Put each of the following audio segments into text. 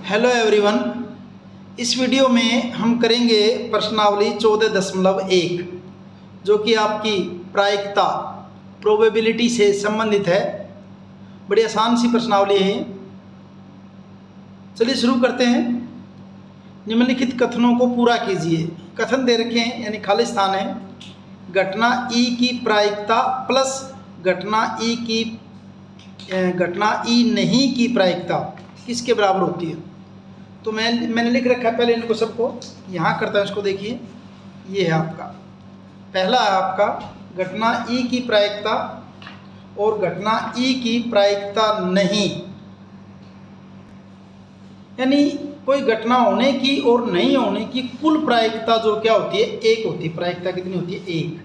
Hello everyone. इस video में हम करेंगे प्रश्नावली 14.1 जो कि आपकी प्रायिकता प्रोबेबिलिटी से संबंधित है। बड़ी आसान सी प्रश्नावली है। चलिए शुरू करते हैं। निम्नलिखित कथनों को पूरा कीजिए। कथन दे रखे हैं यानी खाली स्थान है। घटना ई की प्रायिकता प्लस घटना ई नहीं की प्रायिकता किसके बराबर होती है। तो मैंने लिख रखा है पहले इनको सबको, यहाँ करता है इसको। देखिए ये है आपका पहला है आपका घटना ई की प्रायिकता और घटना ई की प्रायिकता नहीं, यानी कोई घटना होने की और नहीं होने की कुल प्रायिकता जो क्या होती है, एक होती है। प्रायिकता कितनी होती है, एक।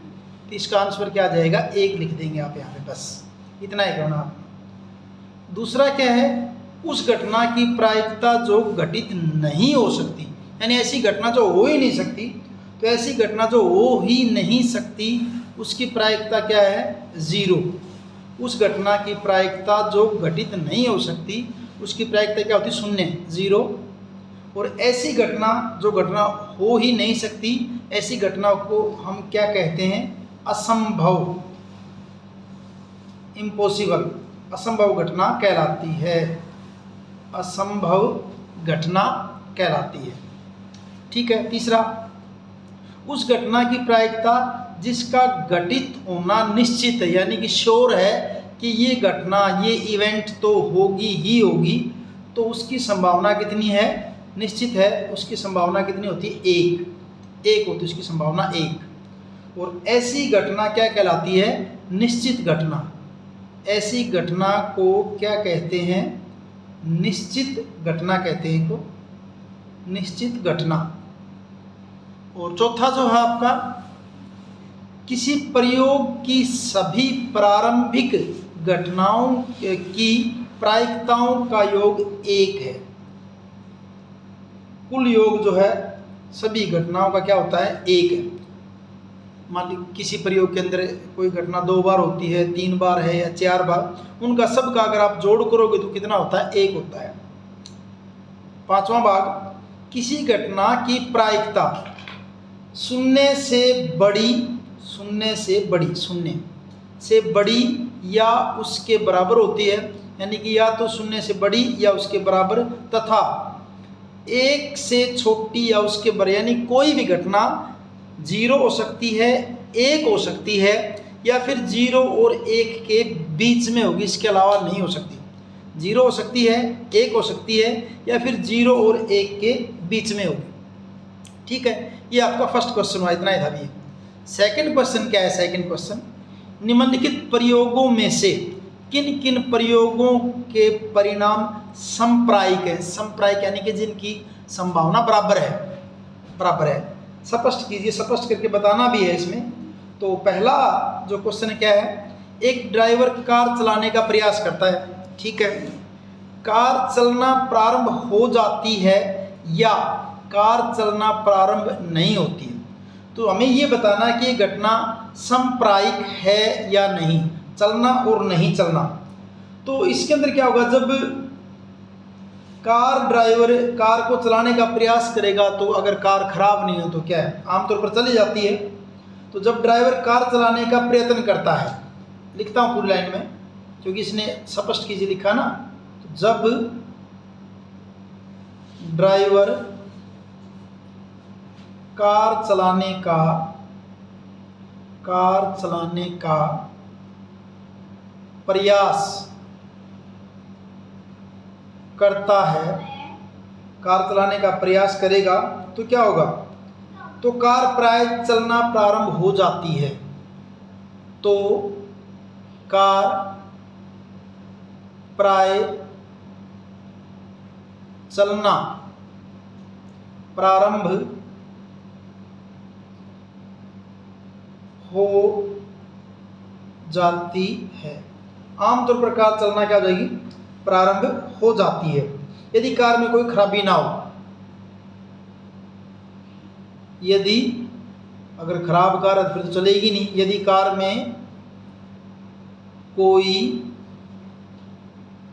तो इसका आंसर क्या आ जाएगा, एक लिख देंगे आप यहाँ पे, बस इतना ही करना आपने। दूसरा क्या है, उस घटना की प्रायिकता जो घटित नहीं हो सकती, यानी ऐसी घटना जो हो ही नहीं सकती। तो ऐसी घटना जो हो ही नहीं सकती उसकी प्रायिकता क्या है, ज़ीरो। उस घटना की प्रायिकता जो घटित नहीं हो सकती उसकी प्रायिकता क्या होती है, शून्य, ज़ीरो। और ऐसी घटना जो घटना हो ही नहीं सकती, ऐसी घटना को हम क्या कहते हैं, असंभव, इम्पॉसिबल, असंभव घटना कहलाती है। असंभव घटना कहलाती है। ठीक है। तीसरा, उस घटना की प्रायिकता जिसका घटित होना निश्चित है, यानी कि श्योर है कि ये घटना, ये इवेंट तो होगी ही होगी, तो उसकी संभावना कितनी है, निश्चित है, उसकी संभावना कितनी होती है, एक होती है उसकी संभावना, एक। और ऐसी घटना क्या कहलाती है, निश्चित घटना। ऐसी घटना को क्या कहते हैं, निश्चित घटना कहते हैं को, निश्चित घटना। और चौथा जो है आपका, किसी प्रयोग की सभी प्रारंभिक घटनाओं की प्रायिकताओं का योग एक है। कुल योग जो है सभी घटनाओं का क्या होता है, एक है। मान लीजिए किसी प्रयोग के अंदर कोई घटना 2 बार होती है, 3 बार है या 4 बार, उनका सबका अगर आप जोड़ करोगे तो कितना होता है, एक होता है। 5वां भाग, किसी घटना की प्रायिकता शून्य से बड़ी, शून्य से बड़ी, शून्य से बड़ी या उसके बराबर होती है, यानी कि या तो शून्य से बड़ी या उसके बराबर, तथा 1 से छोटी या उसके बराबर, यानी कोई भी घटना 0 हो सकती है, 1 हो सकती है, या फिर 0 और 1 के बीच में होगी, इसके अलावा नहीं हो सकती। 0 हो सकती है, 1 हो सकती है, या फिर 0 और 1 के बीच में होगी। ठीक है, ये आपका फर्स्ट क्वेश्चन हुआ, इतना ही था। भी सेकंड क्वेश्चन क्या है, सेकंड क्वेश्चन, निम्नलिखित प्रयोगों में से किन किन प्रयोगों के परिणाम समप्रायिक है। समप्रायिक यानी कि जिनकी संभावना बराबर है, बराबर है। स्पष्ट कीजिए, स्पष्ट करके बताना भी है इसमें। तो पहला जो क्वेश्चन क्या है, एक ड्राइवर कार चलाने का प्रयास करता है। ठीक है, कार चलना प्रारंभ हो जाती है या कार चलना प्रारंभ नहीं होती है। तो हमें ये बताना है कि ये घटना समप्रायिक है या नहीं, चलना और नहीं चलना। तो इसके अंदर क्या होगा, जब कार ड्राइवर कार को चलाने का प्रयास करेगा तो अगर कार खराब नहीं हो तो क्या है, आमतौर पर चली जाती है। तो जब ड्राइवर कार चलाने का प्रयत्न करता है, लिखता हूँ पूरी लाइन में क्योंकि इसने स्पष्ट कीजिए लिखा ना। तो जब ड्राइवर कार चलाने का प्रयास करता है, कार चलाने का प्रयास करेगा तो क्या होगा, तो कार प्राय चलना प्रारंभ हो जाती है। तो कार प्राय चलना प्रारंभ हो जाती है। आमतौर पर कार चलना क्या हो जाएगी, प्रारंभ हो जाती है, यदि कार में कोई खराबी ना हो। यदि अगर खराब कार है फिर तो चलेगी नहीं। यदि कार में कोई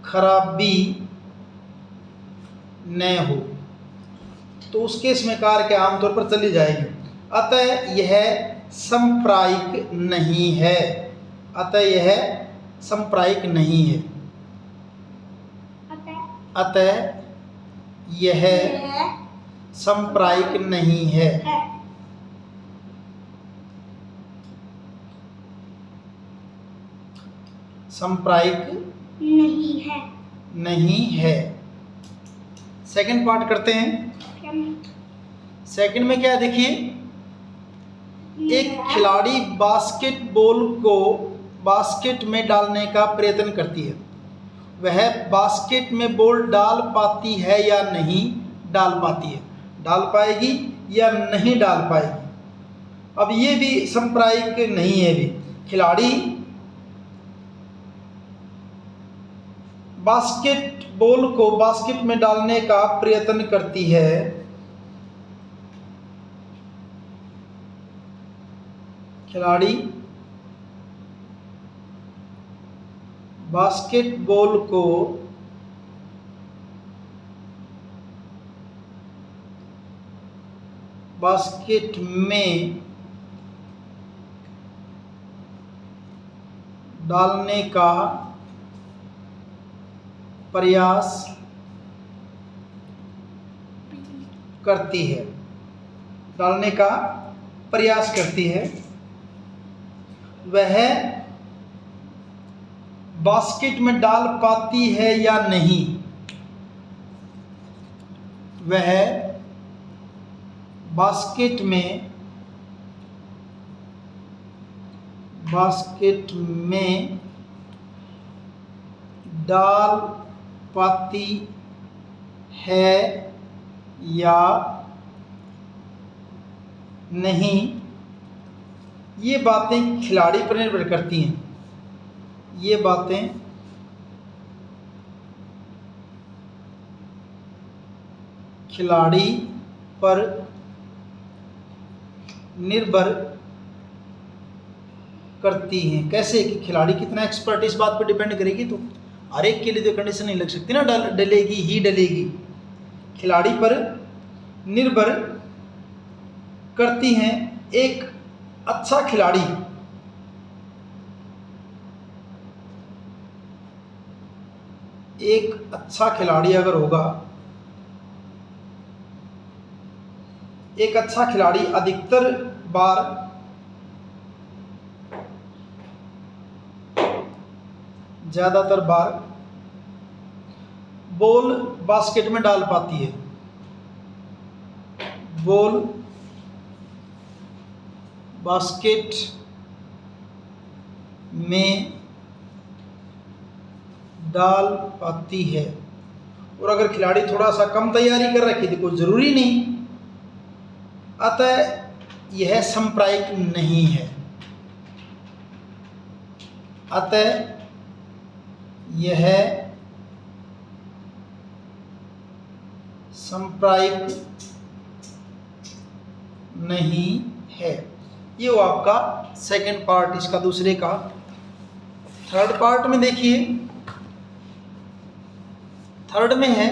खराबी न हो, तो उस केस में कार के आमतौर पर चली जाएगी। अतः यह संप्रायिक नहीं है, अतः यह संप्रायिक नहीं है, अतः यह संप्रायिक नहीं है। संप्रायिक नहीं है। सेकंड पार्ट करते हैं। सेकंड में क्या है देखिए, एक खिलाड़ी बास्केटबॉल को बास्केट में डालने का प्रयत्न करती है, वह बास्केट में बॉल डाल पाती है या नहीं डाल पाती है, डाल पाएगी या नहीं डाल पाएगी। अब ये भी संप्रायिक नहीं है। भी खिलाड़ी बास्केटबॉल को बास्केट में डालने का प्रयत्न करती है, खिलाड़ी बास्केटबॉल को बास्केट में डालने का प्रयास करती है, डालने का प्रयास करती है, वह बास्केट में डाल पाती है या नहीं, वह बास्केट में डाल पाती है या नहीं, ये बातें खिलाड़ी पर निर्भर करती हैं। ये बातें खिलाड़ी पर निर्भर करती हैं। कैसे कि खिलाड़ी कितना एक्सपर्ट इस बात पर डिपेंड करेगी। तो हर एक के लिए तो कंडीशन नहीं लग सकती ना, डलेगी ही डलेगी। खिलाड़ी पर निर्भर करती हैं। एक अच्छा खिलाड़ी अगर होगा, एक अच्छा खिलाड़ी अधिकतर बार ज़्यादातर बार बॉल बास्केट में डाल पाती है, बॉल बास्केट में डाल पाती है। और अगर खिलाड़ी थोड़ा सा कम तैयारी कर रखी थी, कोई ज़रूरी नहीं, अतः यह संप्रायिक नहीं है, अतः यह संप्रायिक नहीं है। ये वो आपका सेकंड पार्ट इसका दूसरे का। थर्ड पार्ट में देखिए, थर्ड में है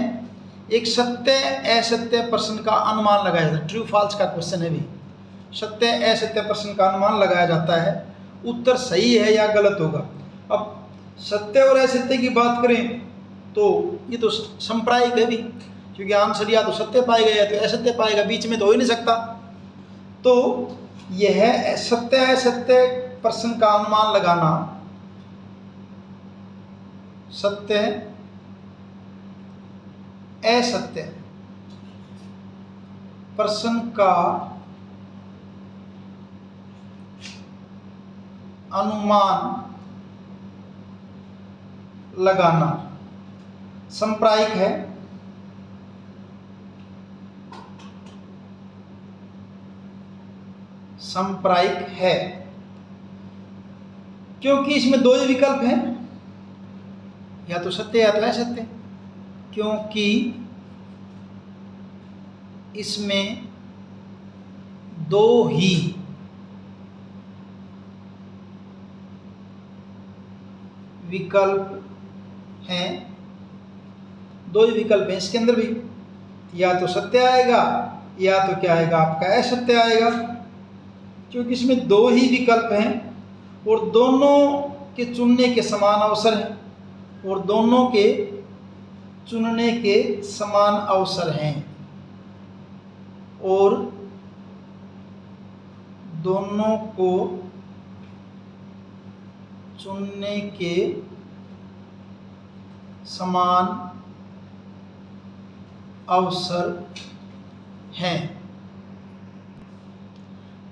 एक सत्य असत्य प्रश्न का अनुमान लगाया जाता है। ट्रू फॉल्स का क्वेश्चन है। भी सत्य असत्य प्रश्न का अनुमान लगाया जाता है, उत्तर सही है या गलत होगा। अब सत्य और असत्य की बात करें तो ये तो संप्रायिक है भी, क्योंकि आंसर या तो सत्य पाएगा या तो असत्य पाएगा, बीच में तो हो ही नहीं सकता। तो यह सत्य असत्य प्रश्न का अनुमान लगाना, सत्य असत्य प्रश्न का अनुमान लगाना संप्रायिक है। संप्रायिक है क्योंकि इसमें दो ही विकल्प हैं, या तो सत्य या तो असत्य। क्योंकि इसमें दो ही विकल्प हैं, दो ही विकल्प हैं इसके अंदर भी। या तो सत्य आएगा या तो क्या आएगा आपका असत्य आएगा, क्योंकि इसमें दो ही विकल्प हैं और दोनों के चुनने के समान अवसर हैं और दोनों के चुनने के समान अवसर हैं और दोनों को चुनने के समान अवसर हैं।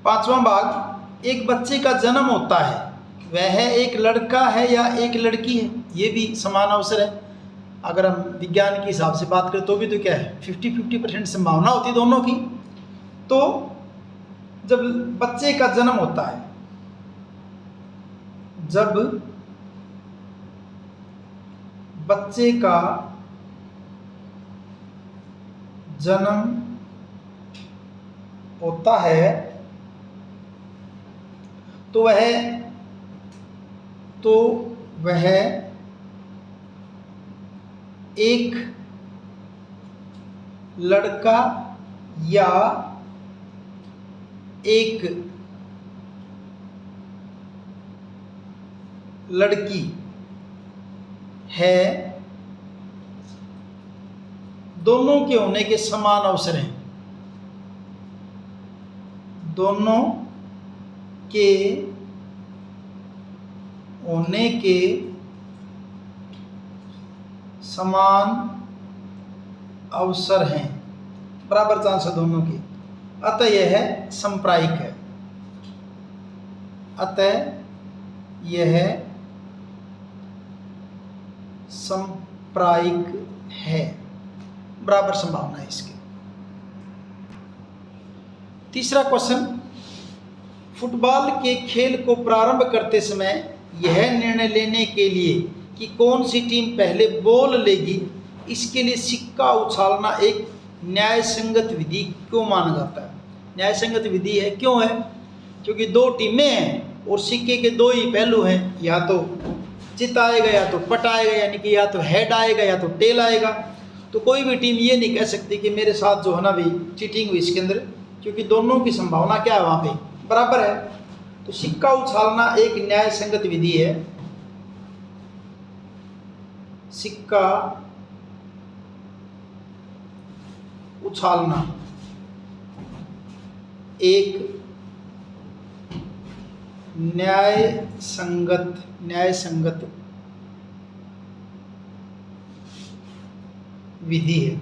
पांचवा भाग, एक बच्चे का जन्म होता है, वह एक लड़का है या एक लड़की है, ये भी समान अवसर है। अगर हम विज्ञान के हिसाब से बात करें तो भी तो क्या है 50-50% संभावना होती है दोनों की। तो जब बच्चे का जन्म होता है, जब बच्चे का जन्म होता है तो वह एक लड़का या एक लड़की है, दोनों के होने के समान अवसर हैं, दोनों के होने के समान अवसर हैं, बराबर चांस है दोनों की, अतः यह संप्रायिक है, अतः यह संप्रायिक है, बराबर संभावना है इसकी। तीसरा क्वेश्चन, फुटबॉल के खेल को प्रारंभ करते समय यह निर्णय लेने के लिए कि कौन सी टीम पहले बॉल लेगी, इसके लिए सिक्का उछालना एक न्यायसंगत विधि क्यों माना जाता है? न्यायसंगत विधि है, क्यों है? क्योंकि दो टीमें हैं और सिक्के के दो ही पहलू हैं, या तो चित आएगा या तो पट आएगा, यानी कि या तो हेड आएगा या तो टेल आएगा। तो कोई भी टीम ये नहीं कह सकती कि मेरे साथ जो है ना भी चीटिंग हुई इसके अंदर, क्योंकि दोनों की संभावना क्या है वहाँ पे बराबर है। तो सिक्का उछालना एक न्याय संगत विधि है, सिक्का उछालना एक न्याय संगत विधि है।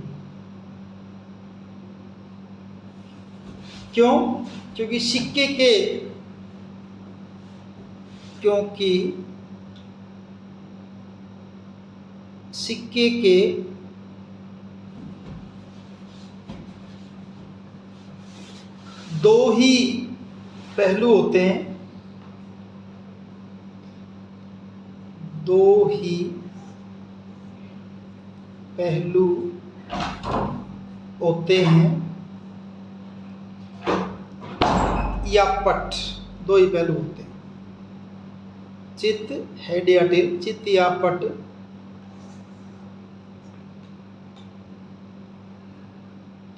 क्यों? क्योंकि सिक्के के दो ही पहलू होते हैं, दो ही पहलू होते हैं, या पट, दो ही पहलू होते हैं, चित हेड या टेल, चित या पट,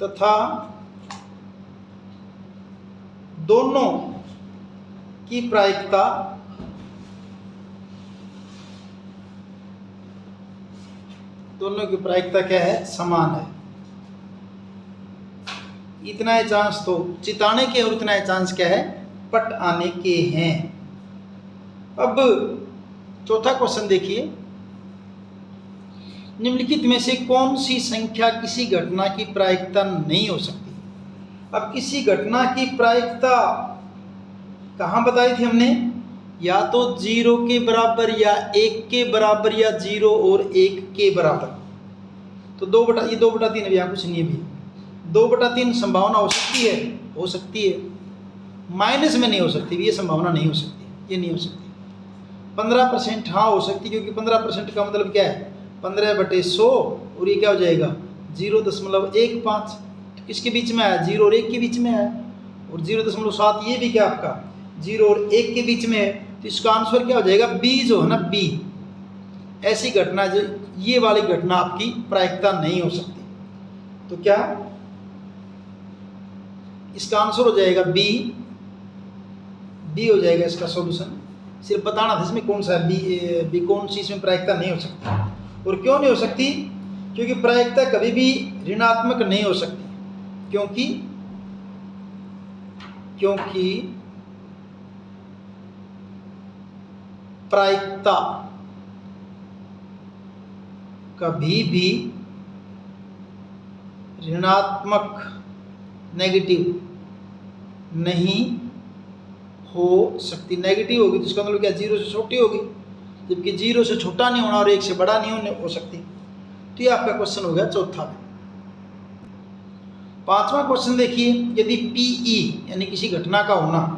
तथा दोनों की प्रायिकता क्या है? समान है। इतना ही चांस तो चिताने के और इतना ही चांस क्या है? पट आने के हैं। अब चौथा क्वेश्चन देखिए, निम्नलिखित में से कौन सी संख्या किसी घटना की प्रायिकता नहीं हो सकती? अब किसी घटना की प्रायिकता कहाँ बताई थी हमने? या तो 0 के बराबर या 1 के बराबर या 0 और 1 के बराबर। तो 2/3 अभी यहाँ कुछ नहीं है भी, 2/3 संभावना हो सकती है, माइनस में नहीं हो सकती, ये संभावना नहीं हो सकती, ये नहीं हो सकती। 15% हाँ हो सकती, क्योंकि 15% का मतलब क्या है? 15/100 और ये क्या हो जाएगा? 0.15। तो किसके बीच में आया? 0 और 1 के बीच में आया, और 0.7 ये भी क्या आपका 0 और 1 के बीच में है। तो इसका आंसर क्या हो जाएगा? बी जो है ना, बी। ऐसी घटना जो ये वाली घटना आपकी प्रायिकता नहीं हो सकती। तो क्या इसका आंसर हो जाएगा बी। बी हो जाएगा इसका सॉल्यूशन। सिर्फ बताना था इसमें कौन सा है, बी कौन सी इसमें प्रायिकता नहीं हो सकती। और क्यों नहीं हो सकती? क्योंकि प्रायिकता कभी भी ऋणात्मक नहीं हो सकती, क्योंकि प्रायिकता कभी भी ऋणात्मक नेगेटिव नहीं हो सकती। नेगेटिव होगी तो इसका मतलब क्या, जीरो से छोटी होगी, जबकि जीरो से छोटा नहीं होना और एक से बड़ा नहीं हो सकती। तो ये आपका क्वेश्चन हो गया चौथा। पांचवा क्वेश्चन देखिए, यदि PE यानी किसी घटना का होना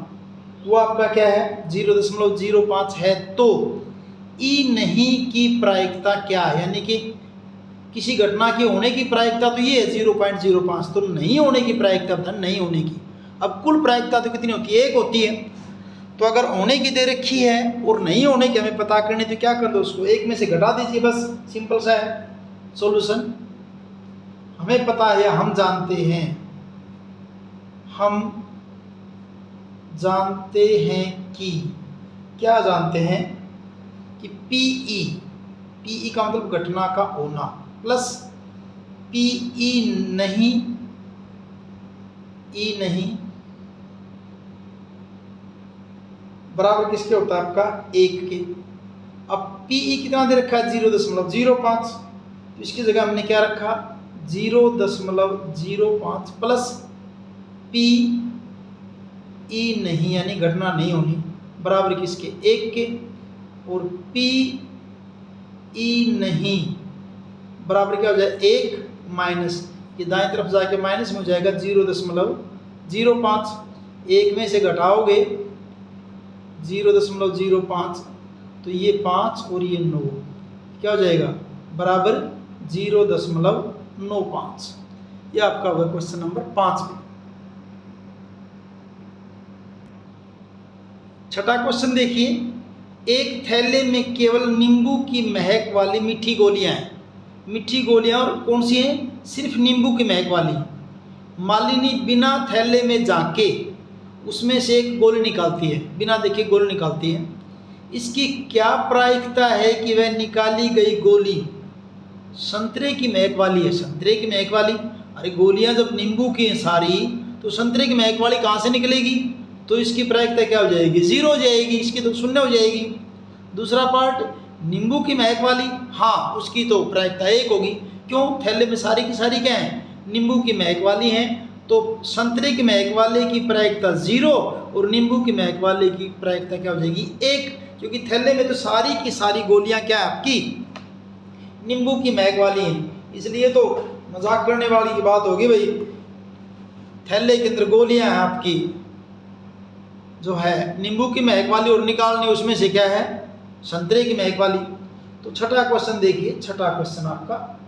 वो आपका क्या है 0.05 है, तो E नहीं की प्रायिकता क्या है, यानी कि किसी घटना के होने की प्रायिकता तो ये है 0.05, तो नहीं होने की प्रायिकता बता, नहीं होने की। अब कुल प्रायिकता तो कितनी होती है, 1 होती है। तो अगर होने की दे रखी है और नहीं होने की हमें पता करनी, तो क्या कर दो, उसको 1 में से घटा दीजिए, बस सिंपल सा है सॉल्यूशन। हमें पता है, हम जानते हैं कि क्या जानते हैं कि PE का मतलब घटना का होना, प्लस PE नहीं, E नहीं बराबर किसके होता है आपका 1 के। अब PE कितना दे रखा है 0.05, तो इसकी जगह हमने क्या रखा 0.05 प्लस PE नहीं यानी घटना नहीं होनी बराबर किसके 1 के, और PE नहीं बराबर क्या हो जाए 1 माइनस, ये दाएं तरफ जाके माइनस में हो जाएगा 0.05। 1 में से घटाओगे 0.05 तो ये 5 और ये 9 क्या हो जाएगा बराबर 0.95। ये आपका होगा क्वेश्चन नंबर 5 में। छठा क्वेश्चन देखिए, एक थैले में केवल नींबू की महक वाली मीठी गोलियां हैं। मीठी गोलियां और कौन सी हैं, सिर्फ नींबू की महक वाली। मालिनी बिना थैले में झांके उसमें से एक गोली निकालती है, बिना देखे गोली निकालती है। इसकी क्या प्रायिकता है कि वह निकाली गई गोली संतरे की महक वाली है। संतरे की महक वाली, अरे गोलियां जब नींबू की हैं सारी, तो संतरे की महक वाली कहाँ से निकलेगी, तो इसकी प्रायिकता क्या हो जाएगी 0 हो जाएगी, इसकी तो 0 हो जाएगी। दूसरा पार्ट नींबू की महक वाली, हाँ उसकी तो प्रायिकता 1 होगी, क्यों थैले में सारी की सारी क्या हैं नींबू की महक वाली हैं। तो संतरे की महक वाले की प्रायिकता 0 और नींबू की महक वाले की प्रायिकता क्या हो जाएगी 1, क्योंकि थैले में तो सारी की सारी गोलियां क्या है आपकी नींबू की महक वाली हैं। इसलिए तो मजाक करने वाली की बात होगी भाई, थैले के अंदर गोलियां हैं आपकी जो है नींबू की महक वाली और निकालनी उसमें से क्या है संतरे की महक वाली। तो छठा क्वेश्चन देखिए, छठा क्वेश्चन आपका,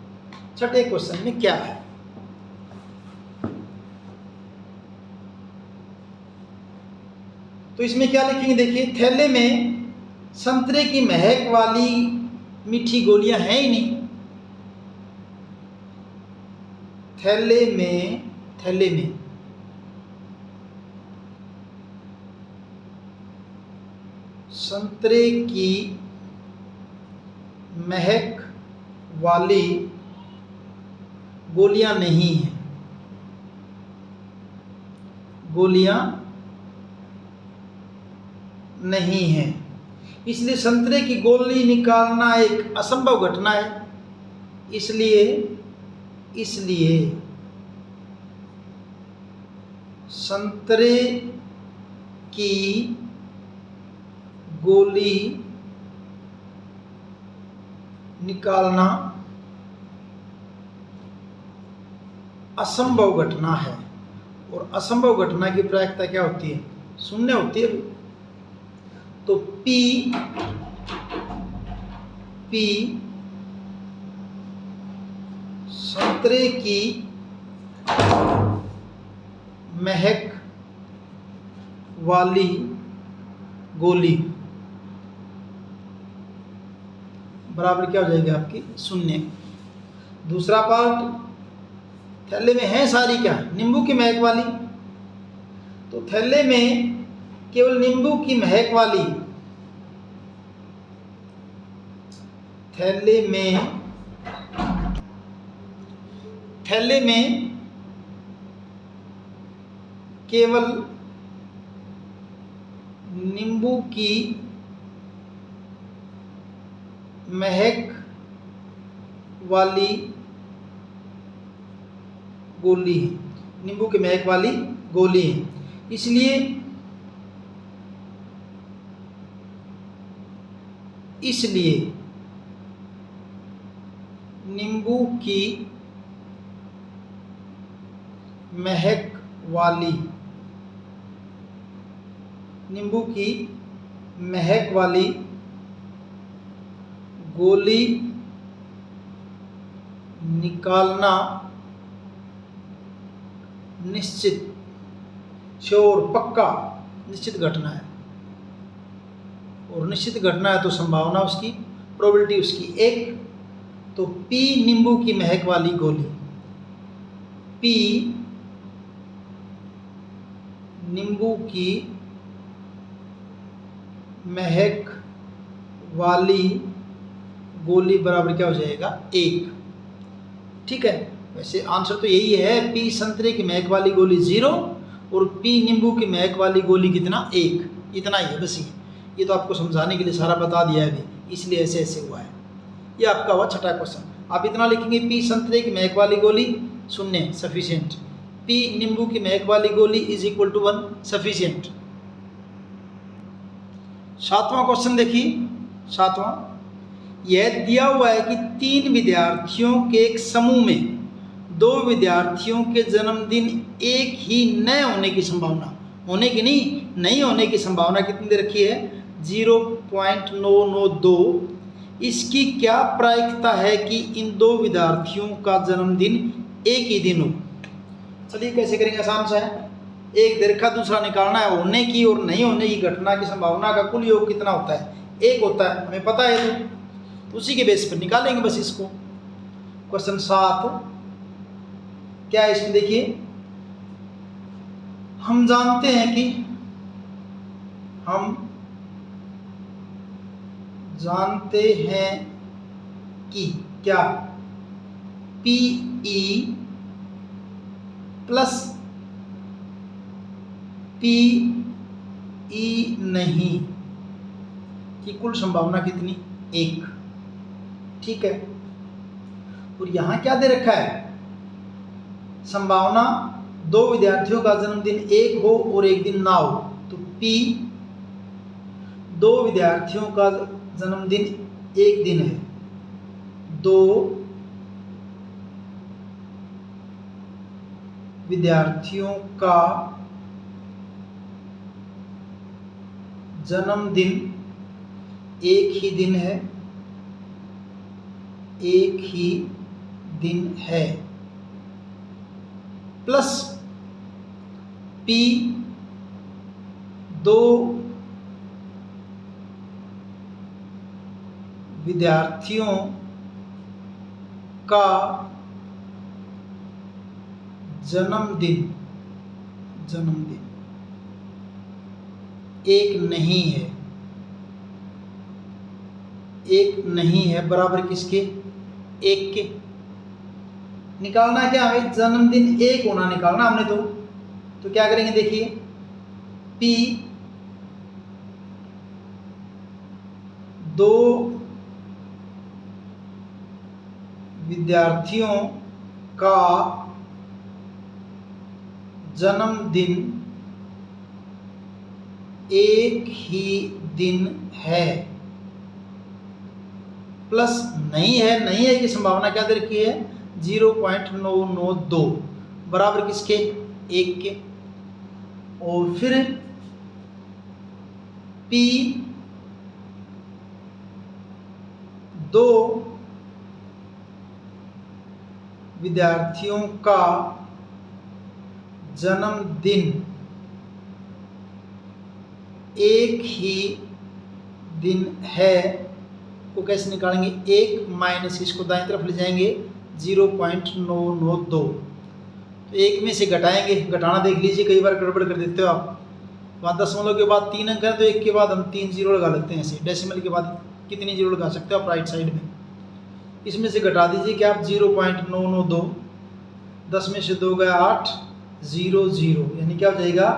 छठे क्वेश्चन में क्या है, तो इसमें क्या लिखेंगे देखिए, थैले में संतरे की महक वाली मीठी गोलियां हैं ही नहीं। थैले में संतरे की महक वाली गोलियां नहीं हैं, गोलियां नहीं है, इसलिए संतरे की गोली निकालना एक असंभव घटना है। इसलिए संतरे की गोली निकालना असंभव घटना है, और असंभव घटना की प्रायिकता क्या होती है 0 होती है। तो P संतरे की महक वाली गोली बराबर क्या हो जाएगी आपकी 0। दूसरा पार्ट थैले में है सारी क्या, नींबू की महक वाली। तो थैले में केवल नींबू की महक वाली, थैले में केवल नींबू की महक वाली गोली है, नींबू की महक वाली गोली है। इसलिए नींबू की महक वाली गोली निकालना निश्चित, श्योर, पक्का, निश्चित घटना है। और निश्चित घटना है तो संभावना उसकी, प्रोबेबिलिटी उसकी 1। तो P नींबू की महक वाली गोली, P नींबू की महक वाली गोली बराबर क्या हो जाएगा, 1। ठीक है, वैसे आंसर तो यही है, P संतरे की महक वाली गोली 0 और P नींबू की महक वाली गोली कितना, 1। इतना ही है बस। ये तो आपको समझाने के लिए सारा बता दिया है अभी, इसलिए ऐसे ऐसे हुआ है। ये आपका हुआ छठा क्वेश्चन। आप इतना लिखेंगे, P संतरे की महक वाली गोली 0 सफिशिएंट, P नींबू की महक वाली गोली इज इक्वल टू 1 सफिशिएंट। 7वां क्वेश्चन देखिए। 7वां, यह दिया हुआ है कि 3 विद्यार्थियों के एक समूह में 2 विद्यार्थियों के जन्मदिन एक ही न होने की संभावना, होने की नहीं होने की संभावना कितनी दे रखी है, 0.992। इसकी क्या प्रायिकता है कि इन 2 विद्यार्थियों का जन्मदिन एक ही दिन हो। चलिए कैसे करेंगे, आसान सा है। एक दे रखा, दूसरा निकालना है। होने की और नहीं होने की घटना की संभावना का कुल योग कितना होता है, 1 होता है, हमें पता है। तो उसी के बेस पर निकालेंगे बस इसको। क्वेश्चन 7 क्या है इसमें देखिए, हम जानते हैं कि क्या PE प्लस PE नहीं की कुल संभावना कितनी, 1। ठीक है, और यहां क्या दे रखा है, संभावना 2 विद्यार्थियों का जन्मदिन एक हो और एक दिन ना हो। तो P 2 विद्यार्थियों का जन्मदिन एक दिन है, 2 विद्यार्थियों का जन्मदिन एक ही दिन है, प्लस P 2 विद्यार्थियों का जन्मदिन एक नहीं है, बराबर किसके, 1 के। निकालना है क्या हमें, जन्मदिन एक होना निकालना हमने। तो क्या करेंगे देखिए, P 2 विद्यार्थियों का जन्मदिन एक ही दिन है, प्लस नहीं है की संभावना क्या दे रखी है, 0.992 बराबर किसके, 1 के। और फिर P 2 विद्यार्थियों का जन्मदिन एक ही दिन है को कैसे निकालेंगे, 1 माइनस इसको दाईं तरफ ले जाएंगे, 0.992 तो 1 में से घटाएंगे, घटाना देख लीजिए, कई बार गड़बड़ कर देते हो आप। वहाँ दशमलव के बाद 3 अंक है तो 1 के बाद हम 3 जीरो लगा लेते हैं ऐसे। डेसिमल के बाद कितनी जीरो लगा सकते हो आप राइट साइड में। इसमें से घटा दीजिए कि आप 0.992, 10 में से 2 गया 8, 0 0, यानी क्या हो जाएगा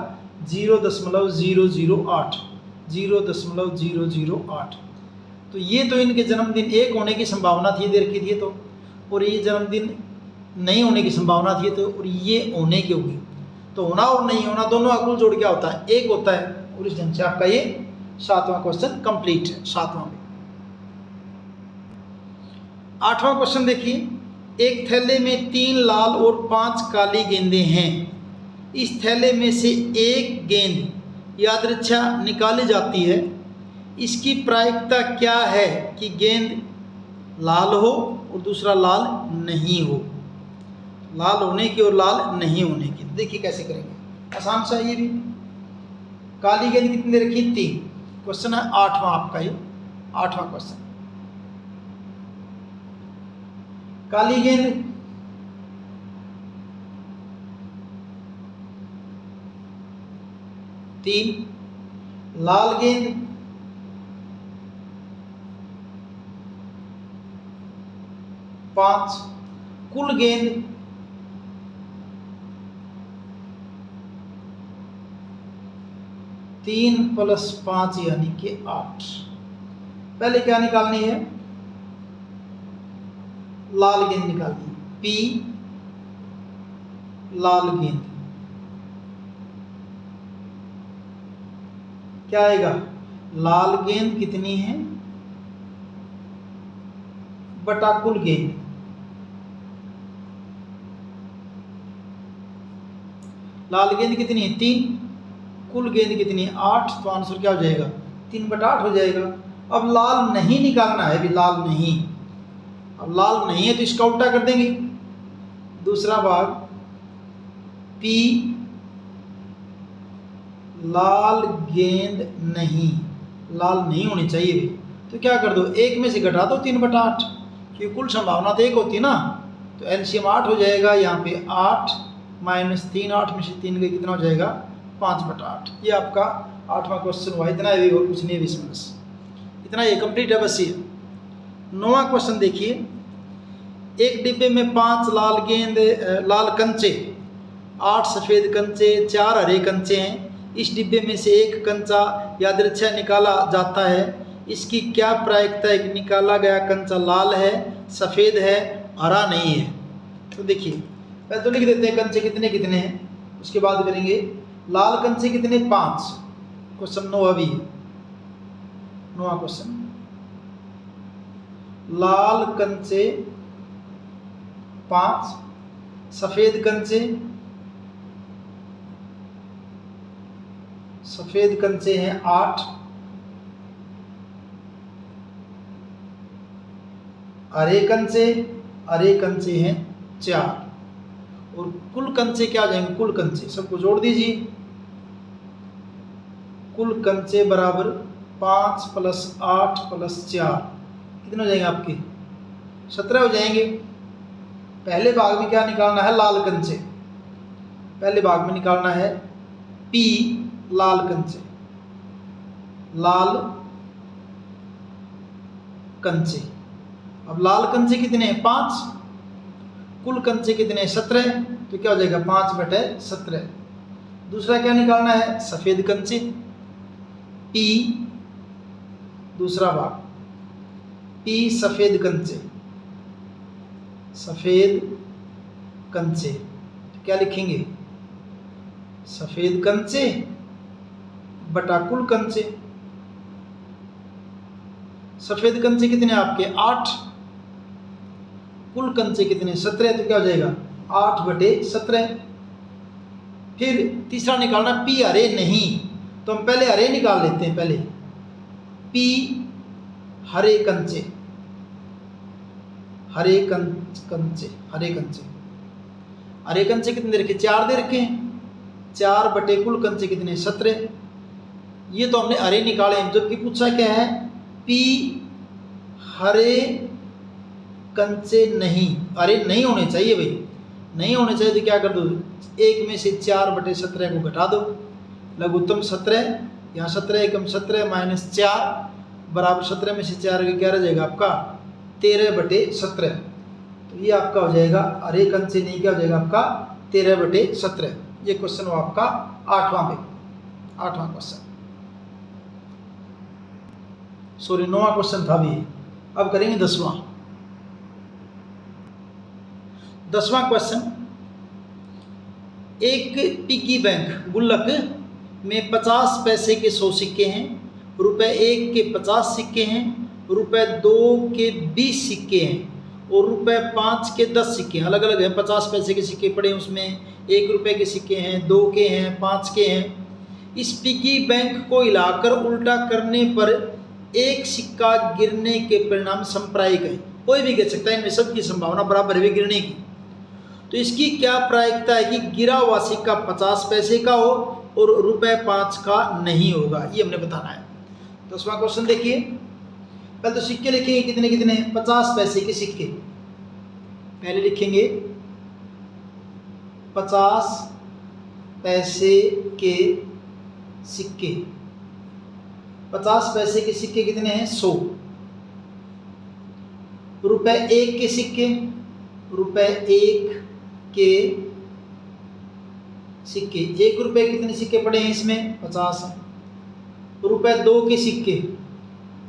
0.008, 0.008। तो ये तो इनके जन्मदिन 1 होने की संभावना थी इधर की थी तो, और ये जन्मदिन नहीं होने की संभावना थी तो, और ये होने की होगी। तो होना और नहीं होना दोनों का कुल जोड़ क्या होता है 1 होता है। और इस ढंग से आपका ये 7वां क्वेश्चन कंप्लीट है। 7वां में 8वां क्वेश्चन देखिए, एक थैले में 3 लाल और 5 काली गेंदें हैं। इस थैले में से एक गेंद यादृच्छा निकाली जाती है। इसकी प्रायिकता क्या है कि गेंद लाल हो और दूसरा लाल नहीं हो। लाल होने की और लाल नहीं होने की। देखिए कैसे करेंगे, आसान सा ये भी। काली गेंद कितनी दे रखी 3। क्वेश्चन है 8वां आपका, ये 8वां क्वेश्चन। काली गेंद तीन, लाल गेंद 5, कुल गेंद 3 + 5 यानी कि 8। पहले क्या निकालनी है, लाल गेंद निकालनी। P लाल गेंद क्या आएगा, लाल गेंद कितनी है बटा कुल गेंद। लाल गेंद कितनी है 3, कुल गेंद कितनी है 8, तो आंसर क्या हो जाएगा 3/8 हो जाएगा। अब लाल नहीं निकालना है, अभी लाल नहीं। अब लाल नहीं है तो इसका उल्टा कर देंगे, दूसरा भाग P लाल गेंद नहीं, लाल नहीं होनी चाहिए भी। तो क्या कर दो, 1 में से घटा दो 3/8, क्योंकि कुल संभावना तो 1 होती है ना। तो एलसीएम 8 हो जाएगा, यहाँ पे 8 - 3, 8 में से 3 गई, कितना हो जाएगा 5/8। ये आपका 8वां क्वेश्चन हुआ। इतना है और कुछ नहीं है इसमें, बस इतना ये कंप्लीट है बस ये। 9वां क्वेश्चन देखिए, एक डिब्बे में 5 लाल गेंद लाल कंचे, 8 सफ़ेद कंचे, 4 हरे कंचे हैं। इस डिब्बे में से एक कंचा यादृच्छा निकाला जाता है। इसकी क्या प्रायिकता है कि निकाला गया कंचा लाल है, सफ़ेद है, हरा नहीं है। तो देखिए पहले तो लिख देते हैं कंचे कितने कितने हैं, उसके बाद करेंगे लाल कंचे कितने 5। क्वेश्चन 9 अभी 9वां क्वेश्चन, लाल कंचे 5, सफ़ेद कंचे हैं 8, हरे कंचे हैं 4, और कुल कंचे क्या आ जाएंगे, कुल कंचे सबको जोड़ दीजिए। कुल कंचे बराबर 5 + 8 + 4 कितने हो जाएंगे आपके 17 हो जाएंगे। पहले भाग में क्या निकालना है, लाल कंचे। पहले भाग में निकालना है P लाल कंचे, अब लाल कंचे कितने हैं 5, कुल कंचे कितने हैं 17, तो क्या हो जाएगा 5/17। दूसरा क्या निकालना है, सफ़ेद कंचे P, दूसरा भाग P सफ़ेद कंचे, तो क्या लिखेंगे सफ़ेद कंचे बटा कुल कंचे। सफ़ेद कंचे कितने आपके 8, कुल कंचे कितने 17, तो क्या हो जाएगा 8/17। फिर तीसरा निकालना P हरे नहीं, तो हम पहले हरे निकाल लेते हैं। पहले P हरे कंचे, हरे कंचे कितने दे रखे 4 दे रखे हैं, 4 कुल कंचे कितने 17। ये तो हमने हरे निकाले, जबकि पूछा क्या है P हरे कंचे नहीं, हरे नहीं होने चाहिए भाई। नहीं होने चाहिए तो क्या कर दो, 1 में से 4/17 को घटा दो, लघुत्तम 17, यहाँ 17 एकम 17 माइनस 4 बराबर 17 में से 4 का क्या रह जाएगा आपका 13/17। तो ये आपका हो जाएगा, और एक अंक से नहीं क्या हो जाएगा आपका 13/17। ये क्वेश्चन हो आपका 8वां क्वेश्चन, सॉरी 9वां क्वेश्चन था भी। अब करेंगे 10वां क्वेश्चन। एक पिगी बैंक गुल्लक में 50 पैसे के 100 सिक्के हैं, ₹1 के 50 सिक्के हैं, ₹2 के 20 सिक्के हैं और ₹5 के 10 सिक्के हैं। अलग अलग हैं, 50 पैसे के सिक्के पड़े हैं, उसमें ₹1 के सिक्के हैं, 2 के हैं, 5 के हैं। इस पिगी बैंक को हिलाकर उल्टा करने पर एक सिक्का गिरने के परिणाम संप्रायिक है। कोई भी गिर सकता है, इनमें सबकी संभावना बराबर है गिरने की। तो इसकी क्या प्रायिकता है कि गिरा हुआ सिक्का 50 पैसे का हो और ₹5 का नहीं होगा, ये हमने बताना है। 10वां क्वेश्चन देखिए। पहले तो सिक्के लिखेंगे, कितने कितने हैं, 50 पैसे के सिक्के। पहले लिखेंगे 50 पैसे के सिक्के। 50 पैसे के सिक्के कितने हैं, 100। ₹1 के सिक्के, ₹1 के सिक्के, ₹1 कितने सिक्के पड़े हैं इसमें, 50 हैं। ₹2 के सिक्के,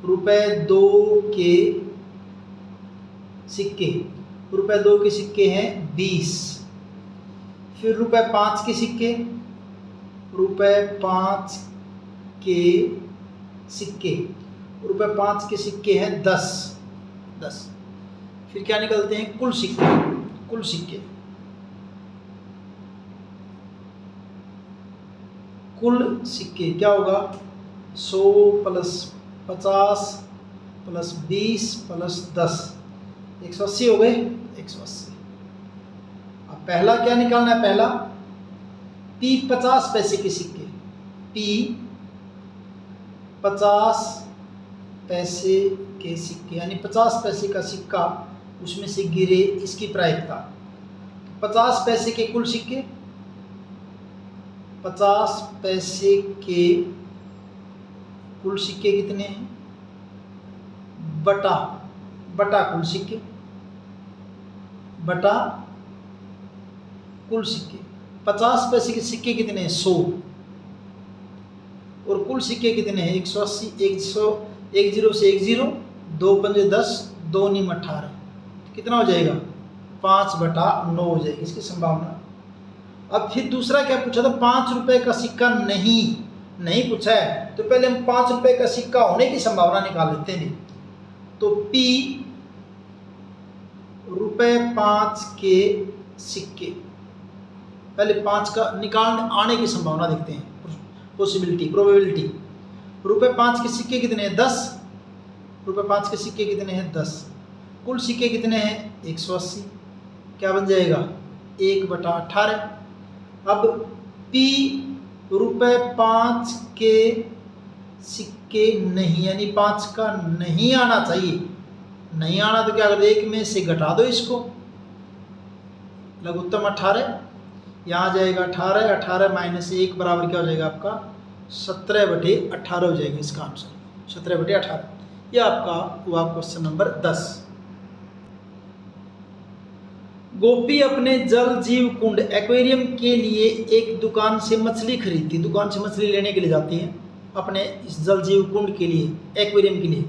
₹2 के सिक्के, ₹2 के सिक्के हैं 20। फिर ₹5 के सिक्के, ₹5 के सिक्के, ₹5 के सिक्के हैं 10। फिर क्या निकलते हैं, कुल सिक्के। कुल सिक्के क्या होगा, 100 प्लस 50 प्लस 20 प्लस 10, 180 हो गए, 180। अब पहला क्या निकालना है, पहला P 50 पैसे के सिक्के, P 50 पैसे के सिक्के यानी 50 पैसे का सिक्का उसमें से गिरे, इसकी प्रायिकता। 50 पैसे के कुल सिक्के, 50 पैसे के कुल सिक्के कितने हैं, बटा कुल सिक्के, बटा कुल सिक्के। 50 पैसे के सिक्के कितने हैं, 100, और कुल सिक्के कितने हैं, 180। 10 से 10, 2 पंजे 10, 2 नीम 18, कितना हो जाएगा, 5/9 हो जाएगी इसकी संभावना। अब फिर दूसरा क्या पूछा था, ₹5 का सिक्का नहीं पूछा है, तो पहले हम ₹5 का सिक्का होने की संभावना निकाल लेते हैं। तो P ₹5 के सिक्के, पहले 5 का निकाल आने की संभावना देखते हैं, प्रोबेबिलिटी। ₹5 के सिक्के कितने हैं, 10। ₹5 के सिक्के कितने हैं, 10। कुल सिक्के कितने हैं, 180, क्या बन जाएगा, 1/18। अब P ₹5 के सिक्के नहीं, यानी 5 का नहीं आना चाहिए। नहीं आना तो क्या कर दो, 1 में से घटा दो इसको, लघुत्तम 18, यहाँ जाएगा 18 माइनस 1 बराबर क्या हो जाएगा आपका 17/18 हो जाएगा इसका आंसर, 17/18। यह आपका हुआ क्वेश्चन नंबर 10। गोपी अपने जल जीव कुंड एक्वेरियम के लिए एक दुकान से मछली खरीदती, दुकान से मछली लेने के लिए जाती है अपने इस जल जीव कुंड के लिए, एक्वेरियम के लिए।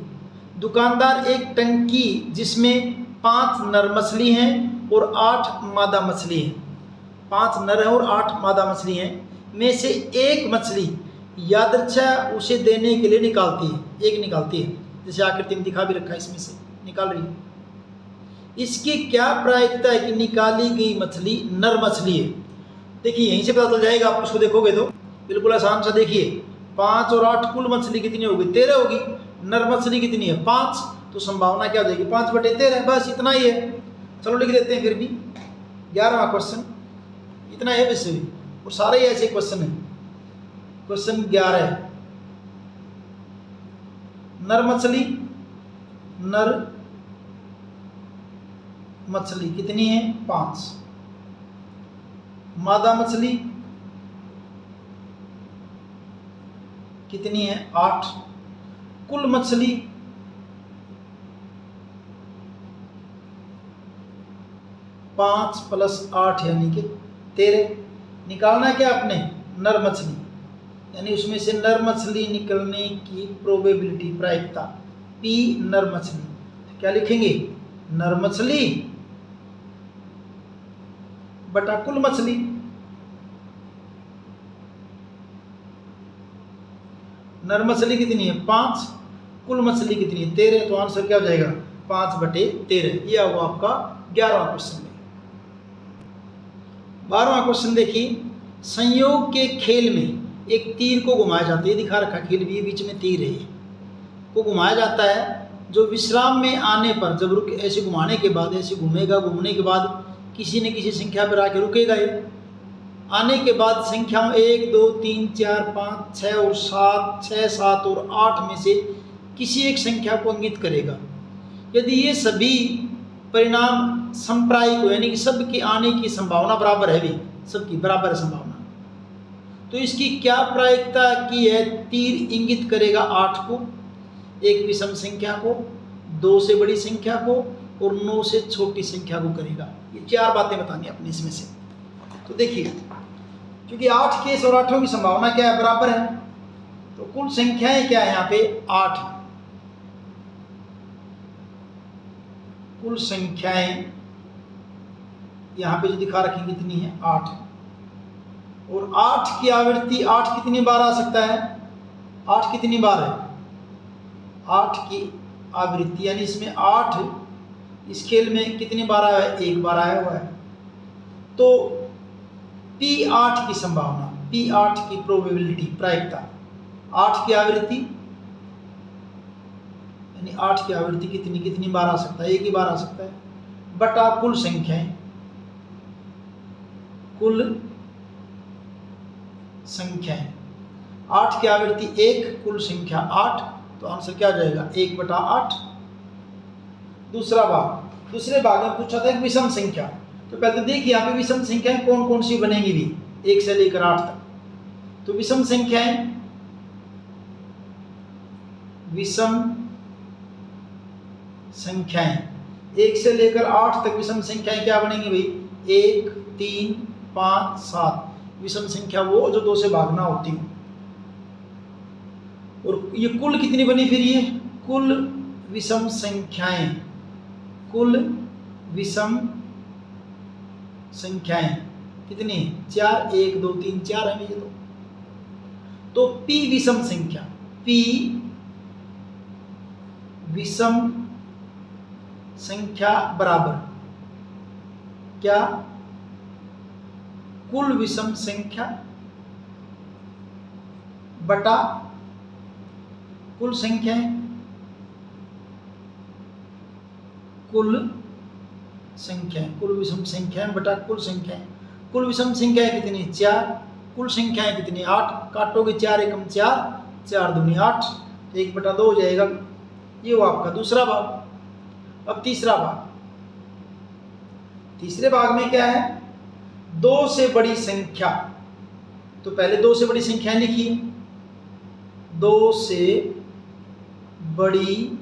दुकानदार एक टंकी जिसमें 5 नर मछली हैं और 8 मादा मछली हैं, 5 नर हैं और 8 मादा मछली हैं, में से एक मछली यादृच्छा उसे देने के लिए निकालती है, एक निकालती है, जैसे आकृति में दिखा भी रखा है, इसमें से निकाल रही है। इसकी क्या प्रायिकता है कि निकाली गई मछली नर मछली है। देखिए यहीं से पता चल जाएगा, आप उसको देखोगे तो बिल्कुल आसान सा। देखिए 5 और 8 कुल मछली कितनी होगी, 13 होगी। नर मछली कितनी है, 5, तो संभावना क्या हो जाएगी, 5/13, बस इतना ही है। चलो लिख देते हैं फिर भी। 11वां क्वेश्चन इतना है वैसे भी, और सारे ही ऐसे क्वेश्चन है। क्वेश्चन 11 है, नर मछली कितनी है, 5। मादा मछली कितनी है 8, कुल मछली 5 + 8 यानी कि 13। निकालना क्या आपने नर मछली, यानी उसमें से नर मछली निकलने की प्रोबेबिलिटी प्रायिकता P नर मछली। तो क्या लिखेंगे नर मछली बटा कुल मछली। नर मछली कितनी है 5, कुल मछली कितनी है 13, तो आंसर क्या हो जाएगा 5/13। यह हुआ आपका 11वां क्वेश्चन। 12वां क्वेश्चन देखिए, संयोग के खेल में एक तीर को घुमाया जाता है, दिखा रखा खेल भी बीच में तीर है को घुमाया जाता है, जो विश्राम में आने पर जब रुक ऐसे घुमाने के बाद ऐसे घूमेगा, घूमने के बाद किसी न किसी संख्या पर आके रुकेगा। ये आने के बाद संख्या 1 2 3 4 5 6 और 7 6 7 और 8 में से किसी एक संख्या को इंगित करेगा। यदि ये सभी परिणाम संप्रायिक हो, यानी कि सबके आने की संभावना बराबर है, भी सबकी बराबर संभावना, तो इसकी क्या प्रायिकता की है, तीर इंगित करेगा 8 को, एक विषम संख्या को, 2 से बड़ी संख्या को और 9 से छोटी संख्या को करेगा। ये 4 बातें बतानी अपने इसमें से। तो देखिए, क्योंकि 8 केस और 8 की संभावना क्या है बराबर है, तो कुल संख्याएं क्या है यहाँ पे 8, कुल संख्याएं यहाँ पे जो दिखा रखी कितनी है 8, और 8 की आवृत्ति 8 कितनी बार आ सकता है, 8 कितनी बार है 8 की आवृत्ति, यानी इसमें 8 इस खेल में कितनी बार आया है 1 बार आया हुआ है। तो P8 की संभावना, P8 की प्रोबेबिलिटी प्रायिकता, 8 की आवृत्ति यानी 8 की आवृत्ति कितनी बार आ सकता है, 1 ही बार आ सकता है, बटा कुल संख्याएं, कुल संख्याएं 8 की आवृत्ति 1, कुल संख्या 8, तो आंसर क्या आ जाएगा 1/8। दूसरा भाग, दूसरे भाग में पूछा था एक विषम संख्या, तो पहले देखिए यहाँ पे विषम संख्याएं कौन कौन सी बनेंगी भी 1 से लेकर 8 तक। तो विषम संख्याएं, विषम संख्याएं 1 से लेकर 8 तक विषम संख्याएं क्या बनेंगी भाई 1 3 5 7, विषम संख्या वो जो 2 से भागना होती है। और ये कुल कितनी बनी फिर, ये कुल विषम संख्याएं, कुल विषम संख्याएं कितनी 4 1 2 3 4 है ये तो P विषम संख्या, P विषम संख्या बराबर क्या कुल विषम संख्या बटा कुल संख्याएं, कुल संख्याएं, कुल विषम संख्याएं बटा कुल संख्याएं। कुल विषम संख्याएं कितनी 4, कुल संख्याएं कितनी 8, काटोगे 4 एकम 4, 4 दूनी 8, 1/2 हो जाएगा। ये वो आपका दूसरा भाग। अब तीसरा भाग, तीसरे भाग में क्या है 2 से बड़ी संख्या, तो पहले 2 से बड़ी संख्याएं लिखिए, 2 से बड़ी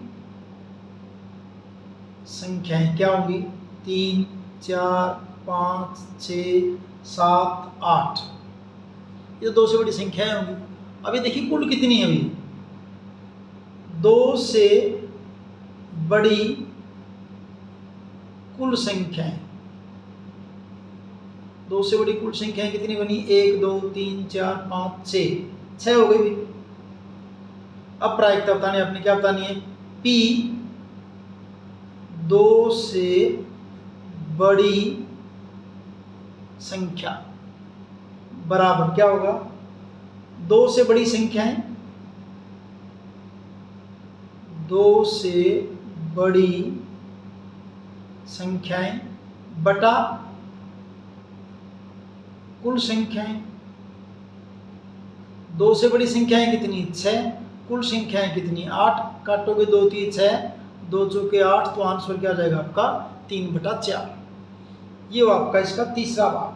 संख्याएं क्या होंगी 3 4 5 6 7 8, ये 2 से बड़ी संख्याएं होंगी। अभी देखिए कुल कितनी है, अभी 2 से बड़ी कुल संख्याएं, 2 से बड़ी कुल संख्याएं कितनी बनी 1 2 3 4 5 6 हो गई भी। अब प्रायिकता बतानी है, आपने क्या बतानी है P 2 से बड़ी संख्या बराबर क्या होगा 2 से बड़ी संख्याएं, 2 से बड़ी संख्याएं बटा कुल संख्याएं। 2 से बड़ी संख्याएं कितनी 6, कुल संख्याएं कितनी 8, काटोगे 2 3 6, 2 चौके 8, तो आंसर क्या आ जाएगा आपका 3/4। ये वो आपका इसका तीसरा भाग।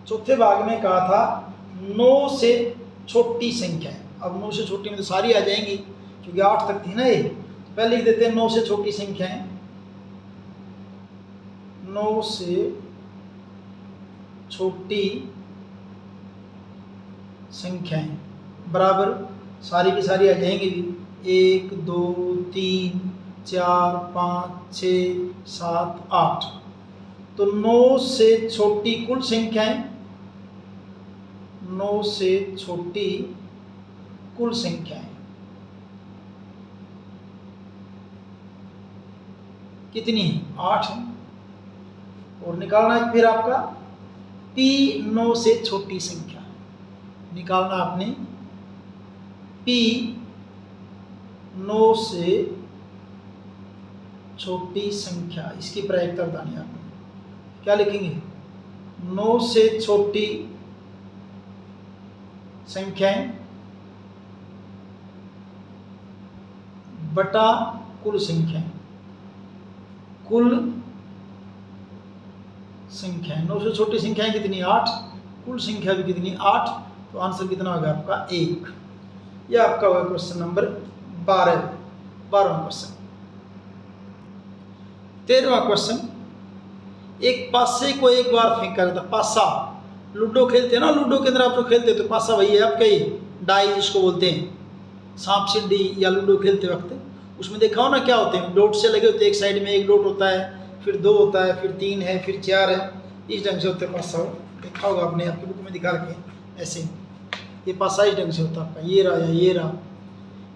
चौथे भाग में कहा था 9 से छोटी संख्या है। अब 9 से छोटी में तो सारी आ जाएंगी क्योंकि 8 तक थी ना ये। पहले लिख देते हैं 9 से छोटी संख्या है, 9 से छोटी संख्याएं बराबर सारी की सारी आ जाएंगी भी 1 2 3 4 5 6 7 8। तो 9 से छोटी कुल संख्याएं, 9 से छोटी कुल संख्याएं कितनी है? 8 है। और निकालना है फिर आपका P 9 से छोटी संख्या निकालना आपने P 9 से छोटी संख्या। इसकी प्रायिकता बतानी है आपने। क्या लिखेंगे? 9 से छोटी संख्याएं बटा कुल संख्याएं। कुल संख्याएं 9 से छोटी संख्याएं कितनी? 8। कुल संख्या भी कितनी? 8। तो आंसर कितना होगा आपका? 1। यह आपका होगा क्वेश्चन नंबर 12वां क्वेश्चन। 13वां क्वेश्चन, एक पासे को एक बार फेंका जाता। पासा लूडो खेलते हैं ना, लूडो के अंदर आप जो खेलते हैं तो पासा वही है आपका, ये डाई जिसको बोलते हैं, सांप सीढ़ी या लूडो खेलते वक्त उसमें देखा हो ना क्या होते हैं, डॉट से लगे होते हैं। एक साइड में एक डॉट होता है, फिर 2 होता है, फिर 3 है, फिर 4 है। इस ढंग से होते हैं पासा। देखा होगा आपने, आपकी बुक में दिखा रखे ऐसे। ये पासा इस ढंग से होता है आपका, ये रहा या ये रहा।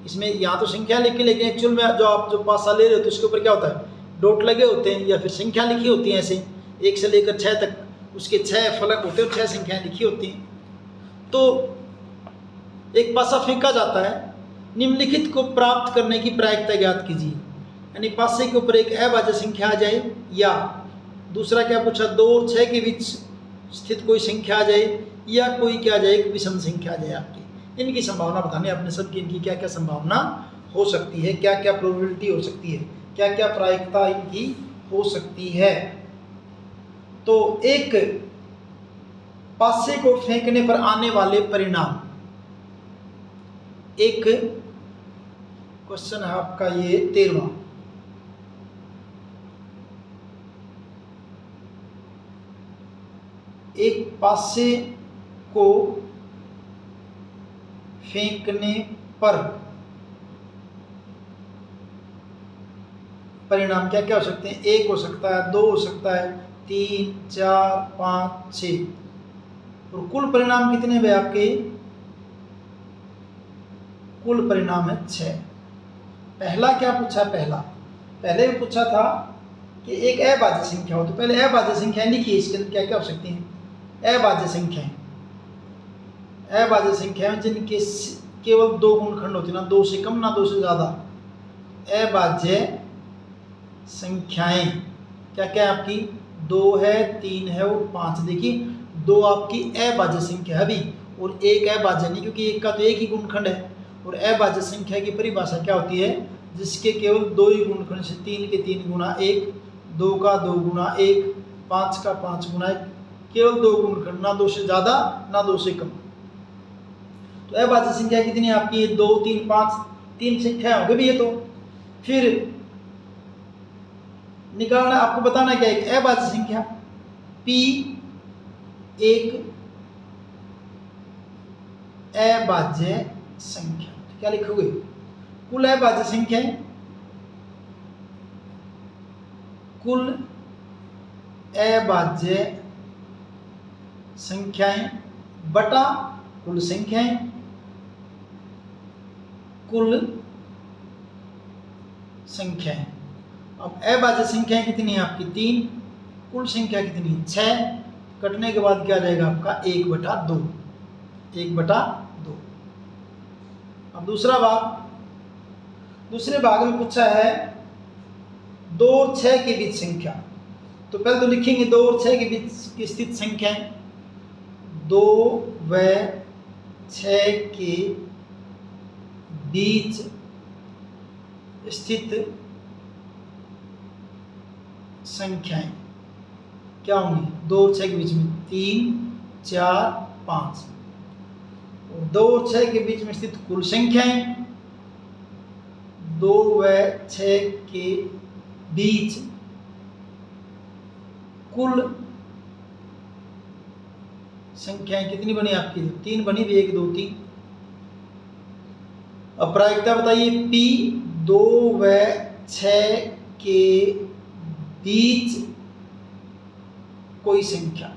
इसमें यहाँ तो संख्या लिखी, लेकिन एक्चुअल में जो आप जो पासा ले रहे हो तो उसके ऊपर क्या होता है? डॉट लगे होते हैं या फिर संख्या लिखी होती है ऐसे 1 से लेकर 6 तक। उसके 6 फलक होते हैं, 6 संख्याएं लिखी होती हैं। तो एक पासा फेंका जाता है, निम्नलिखित को प्राप्त करने की प्रायिकता ज्ञात कीजिए। यानी पासे के ऊपर एक अभाज्य संख्या आ जाए, या दूसरा क्या पूछा, 2 और 6 के बीच स्थित कोई संख्या आ जाए, या कोई क्या आ जाए, एक विषम संख्या आ जाए आपकी। इनकी संभावना बतानी आपने सबकी, इनकी क्या क्या संभावना हो सकती है, क्या क्या प्रोबेबिलिटी हो सकती है, क्या क्या प्रायिकता इनकी हो सकती है। तो एक पासे को फेंकने पर आने वाले परिणाम, एक क्वेश्चन है आपका ये 13वां। एक पासे को फेंकने पर परिणाम क्या क्या हो सकते हैं? 1 हो सकता है, 2 हो सकता है, 3 4 5 6। और कुल परिणाम कितने हुए आपके? कुल परिणाम है 6। पहला क्या पूछा? पहले भी पूछा था कि एक अभाज्य संख्या हो, तो पहले अभाज्य संख्याएं लिखिए। इसके अंदर क्या क्या हो सकती हैं? अभाज्य संख्याएं जिनके केवल 2 गुणनखंड होते हैं, ना 2 से कम ना 2 से ज़्यादा। अभाज्य संख्याएं क्या क्या है आपकी? 2 है, 3 है और 5। देखिए 2 आपकी अभाज्य संख्या है अभी, और एक अभाज्य नहीं, क्योंकि एक का तो एक ही गुणनखंड है। और अभाज्य संख्या की परिभाषा क्या होती है? जिसके केवल 2 ही गुणनखंड से 3 के 3 गुना 1, 2 का 2 गुना 1, 5 का 5 गुना 1, केवल 2 गुणनखंड, ना 2 से ज़्यादा ना 2 से कम। तो अभाज्य संख्या कितनी है आपकी? 2 3 5, 3 संख्या हो गई भी ये। तो फिर निकालना आपको, बताना क्या है? एक अभाज्य संख्या P एक अभाज्य संख्या। क्या लिखोगे? कुल अभाज्य संख्याएं, कुल अभाज्य संख्याएं बटा कुल संख्याएं। कुल संख्याएं। अब अभाज्य संख्याएं कितनी है आपकी? 3। कुल संख्या कितनी? 6। कटने के बाद क्या आ जाएगा आपका? 1/2। 1/2। अब दूसरे भाग में पूछा है 2 और 6 के बीच संख्या। तो पहले तो लिखेंगे 2 और 6 के बीच की स्थित संख्याएं। 2 व 6 के बीच स्थित संख्याएं। क्या होंगी? 2 और 6 के बीच में 3, 4, 5। और 2 और 6 के बीच में स्थित कुल संख्याएं 2 व 6 के बीच कुल संख्याएं कितनी बनी आपकी? 3 बनी भी, 1, 2, 3। अब प्रायिकता बताइए, P 2 व 6 के बीच कोई संख्या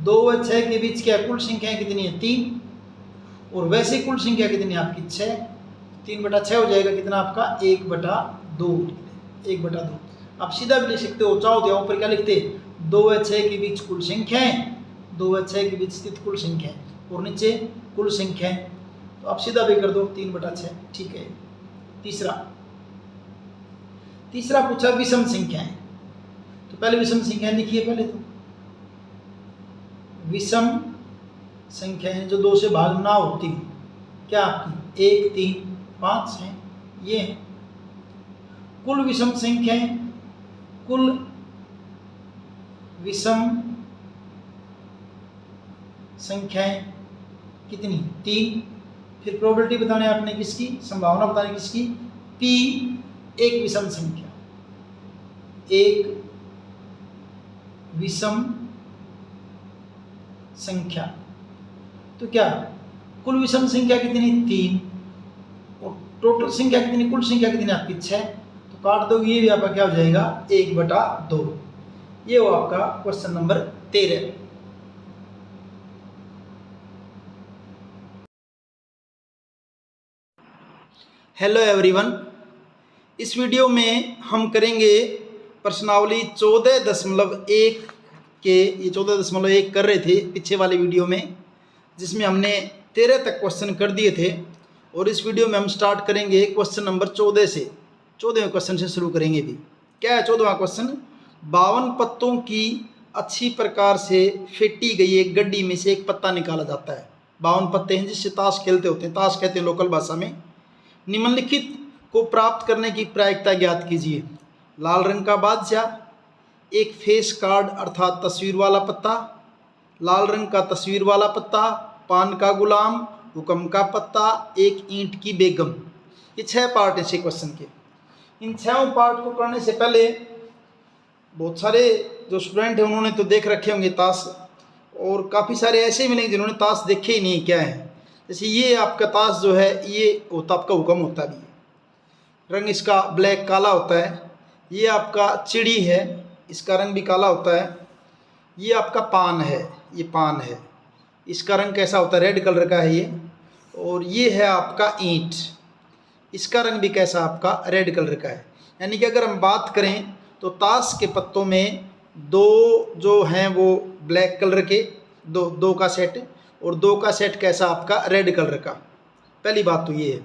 2 व 6 के बीच क्या कुल संख्याएं कितनी है? 3। और वैसे कुल संख्या कितनी है आपकी? 6। 3/6 हो जाएगा कितना आपका? 1/2। 1/2 आप सीधा भी लिख सकते हो, चाहो तो ऊपर क्या लिखते? 2 व 6 के बीच कुल संख्याएं, 2 व 6 के बीच स्थित कुल संख्याएं, और नीचे कुल संख्याएं, तो आप सीधा भी कर दो 3/6। ठीक है। तीसरा पूछा विषम संख्याएं। तो पहले विषम संख्याएं लिखिए। पहले तो विषम संख्याएं जो 2 से भाग ना होती, क्या आपकी? 1, 3, 5 है, ये है। कुल विषम संख्याएं, कुल विषम संख्याएं कितनी? 3। फिर प्रोबेबिलिटी बताने आपने किसकी? संभावना बताने किसकी? P एक विषम संख्या, एक विषम संख्या। तो क्या कुल विषम संख्या कितनी? 3। और टोटल संख्या कितनी? कुल संख्या कितनी आपकी? 6। तो काट दोगे, ये भी आपका क्या हो जाएगा? 1/2। ये हो आपका क्वेश्चन नंबर 13। हेलो एवरीवन, इस वीडियो में हम करेंगे प्रश्नावली 14.1 के, ये 14.1 कर रहे थे पीछे वाले वीडियो में, जिसमें हमने 13 तक क्वेश्चन कर दिए थे। और इस वीडियो में हम स्टार्ट करेंगे क्वेश्चन नंबर 14 से, 14वें क्वेश्चन से शुरू करेंगे भी। क्या है 14वां क्वेश्चन? 52 पत्तों की अच्छी प्रकार से फेंटी गई एक गड्डी में से एक पत्ता निकाला जाता है। 52 पत्ते हैं जिससे ताश खेलते होते हैं, ताश कहते हैं लोकल भाषा में। निम्नलिखित को प्राप्त करने की प्रायिकता ज्ञात कीजिए। लाल रंग का बादशाह, एक फेस कार्ड अर्थात तस्वीर वाला पत्ता, लाल रंग का तस्वीर वाला पत्ता, पान का गुलाम, हुक्म का पत्ता, एक ईंट की बेगम। ये 6 पार्ट है इस क्वेश्चन के। इन 6 पार्ट को करने से पहले बहुत सारे जो स्टूडेंट हैं उन्होंने तो देख रखे होंगे ताश, और काफ़ी सारे ऐसे मिलेंगे जिन्होंने ताश देखे ही नहीं क्या है। जैसे ये आपका ताश जो है, ये होता आपका हुक्म होता भी है, रंग इसका ब्लैक काला होता है। ये आपका चिड़ी है, इसका रंग भी काला होता है। ये आपका पान है, ये पान है, इसका रंग कैसा होता है? रेड कलर का है ये। और ये है आपका ईंट, इसका रंग भी कैसा आपका? रेड कलर का है। यानी कि अगर हम बात करें तो ताश के पत्तों में 2 जो हैं वो ब्लैक कलर के, दो का सेट, और 2 का सेट कैसा आपका? रेड कलर का। पहली बात तो ये है।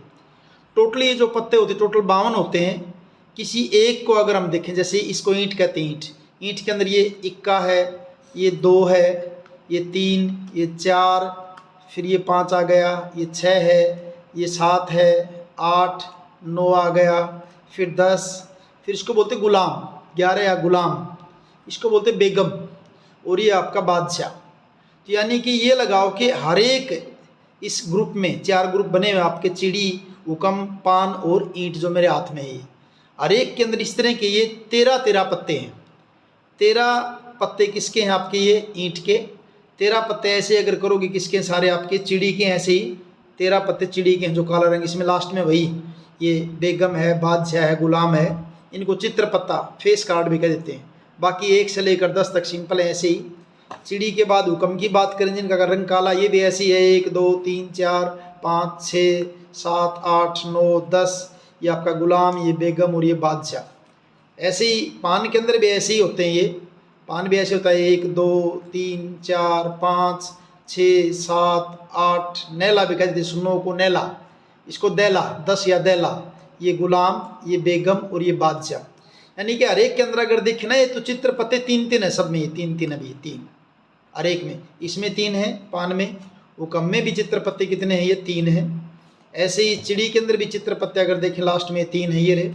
टोटली ये जो पत्ते होते हैं टोटल 52 होते हैं। किसी एक को अगर हम देखें, जैसे इसको ईंट कहते हैं, ईंट, ईंट के अंदर ये इक्का है, ये 2 है, ये 3, ये 4, फिर ये 5 आ गया, ये 6 है, ये 7 है, 8, 9 आ गया, फिर 10, फिर इसको बोलते गुलाम, 11 या गुलाम, इसको बोलते बेगम, और ये आपका बादशाह। तो यानी कि ये लगाओ कि हर एक इस ग्रुप में 4 ग्रुप बने हुए आपके, चिड़ी, हुक्म, पान और ईंट जो मेरे हाथ में है, हर एक के अंदर इस तरह के ये 13 पत्ते हैं। 13 पत्ते किसके हैं आपके? ये ईंट के। 13 पत्ते ऐसे अगर करोगे किसके? सारे आपके चिड़ी के। ऐसे ही 13 पत्ते चिड़ी के हैं जो काला रंग, इसमें लास्ट में वही ये बेगम है, बादशाह है, गुलाम है। इनको चित्र पत्ता, फेस कार्ड भी कह देते हैं। बाकी 1 से लेकर 10 तक सिंपल है। ऐसे ही चिड़ी के बाद हुक्म की बात करें जिनका रंग काला, ये भी ऐसी है, 1, 2, 3, 4, 5, 6, 7, 8, 9, 10, ये आपका गुलाम, ये बेगम और ये बादशाह। ऐसे ही पान के अंदर भी ऐसे ही होते हैं। ये पान भी ऐसे होता है, 1, 2, 3, 4, 5, 6, 7, 8, नैला भी कहते हैं, सुनो को नैला, इसको दैला, 10 या दैला, ये गुलाम, ये बेगम और ये बादशाह। यानी कि हर एक के अंदर अगर देखें ना, ये तो चित्र पत्ते 3-3 है सब में, ये 3-3 अभी 3 हर एक में। इसमें 3 है पान में, हुक्म में भी चित्र पत्ते कितने हैं? ये 3 हैं। ऐसे ही चिड़ी के अंदर भी चित्र पत्ते अगर देखें लास्ट में 3 है ये रहे।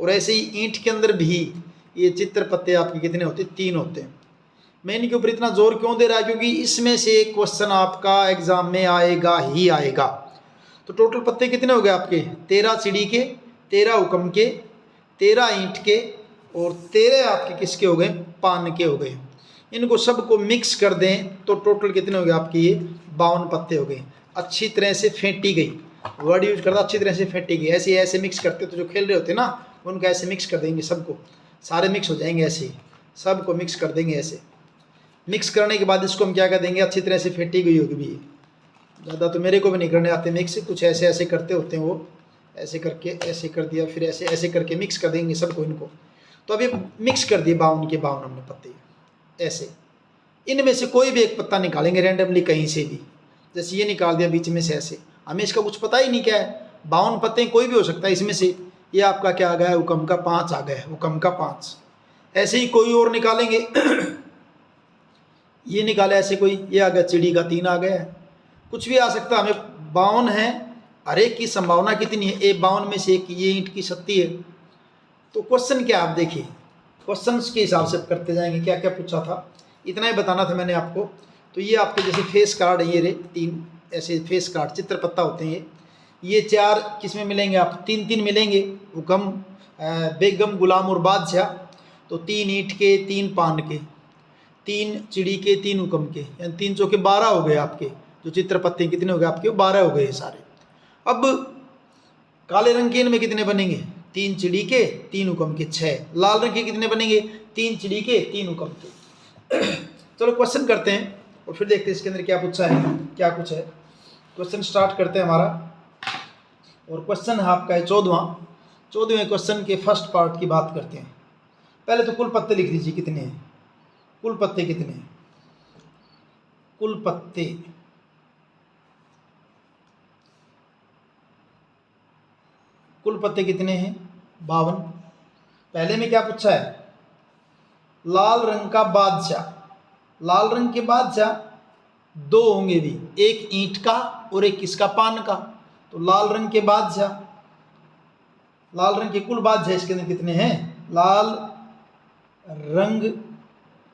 और ऐसे ही ईंट के अंदर भी ये चित्र पत्ते आपके कितने होते हैं? 3 होते हैं। मैं इनके ऊपर इतना जोर क्यों दे रहा है? क्योंकि इसमें से एक क्वेश्चन आपका एग्जाम में आएगा ही आएगा। तो टोटल पत्ते कितने हो गए आपके? 13 चिड़ी के, 13 हुक्म के, 13 ईंट के और 13 आपके किसके हो गए? पान के हो गए। इनको सबको मिक्स कर दें तो टोटल कितने हो गए आपके? ये 52 पत्ते हो गए। अच्छी तरह से फेंटी गई, वर्ड यूज करता, अच्छी तरह से फेंटी गई। ऐसे ऐसे मिक्स करते तो जो खेल रहे होते ना उनको ऐसे मिक्स कर देंगे, सबको सारे मिक्स हो जाएंगे। ऐसे ही सबको मिक्स कर देंगे। ऐसे मिक्स करने के बाद इसको हम क्या कर देंगे? अच्छी तरह से फेंटी गई होगी भी। ज़्यादा तो मेरे को भी नहीं करने आते मिक्स, कुछ ऐसे ऐसे करते होते हैं वो, ऐसे करके ऐसे कर दिया, फिर ऐसे ऐसे करके मिक्स कर देंगे सबको इनको। तो अभी मिक्स कर दिए 52 के 52 हमने पत्ते। ऐसे इनमें से कोई भी एक पत्ता निकालेंगे रैंडमली कहीं से भी, जैसे ये निकाल दिया बीच में से ऐसे, हमें इसका कुछ पता ही नहीं क्या है। 52 पत्ते कोई भी हो सकता है इसमें से। ये आपका क्या आ गया? हुक्म का 5 आ गया, हुक्म का 5। ऐसे ही कोई और निकालेंगे ये निकाले ऐसे कोई, ये आ गया चिड़ी का 3 आ गया। कुछ भी आ सकता है, हमें 52 है, हर एक की संभावना कितनी है? ए 52 में से एक ये ईंट की शक्ति है। तो क्वेश्चन क्या आप देखिए, क्वेश्चन के हिसाब से करते जाएंगे। क्या क्या पूछा था इतना ही बताना था मैंने आपको। तो ये आपके जैसे फेस कार्ड है, ये रे 3 ऐसे फेस कार्ड चित्र पत्ता होते हैं ये 4 किस में मिलेंगे? आप 3 मिलेंगे। हुक्म, बेगम, गुलाम और बादशाह। तो 3 ईंट के, 3 पान के, 3 चिड़ी के, 3 हुक्म के, यानी 3 चौके 12 हो गए आपके। जो चित्र पत्ते कितने हो गए आपके? 12 हो गए सारे। अब काले रंग के इनमें कितने बनेंगे? 3 चिड़ी के, 3 हुक्म के, 6। लाल रंग के कितने बनेंगे? 3 चिड़ी के, 3 हुक्म के। चलो क्वेश्चन करते हैं और फिर देखते हैं इसके अंदर क्या पूछा है, क्या कुछ है। क्वेश्चन स्टार्ट करते हैं हमारा। और क्वेश्चन है आपका है 14वें क्वेश्चन के फर्स्ट पार्ट की बात करते हैं। पहले तो कुल पत्ते लिख लीजिए कितने हैं। कुल पत्ते कितने हैं? कुल पत्ते कितने हैं? 52। पहले में क्या पूछा है? लाल रंग का बादशाह। लाल रंग के बादशाह 2 होंगे भी, एक ईंट का और एक किसका? पान का। तो लाल रंग के बादशाह, लाल रंग के कुल बादशाह इसके अंदर कितने हैं? लाल रंग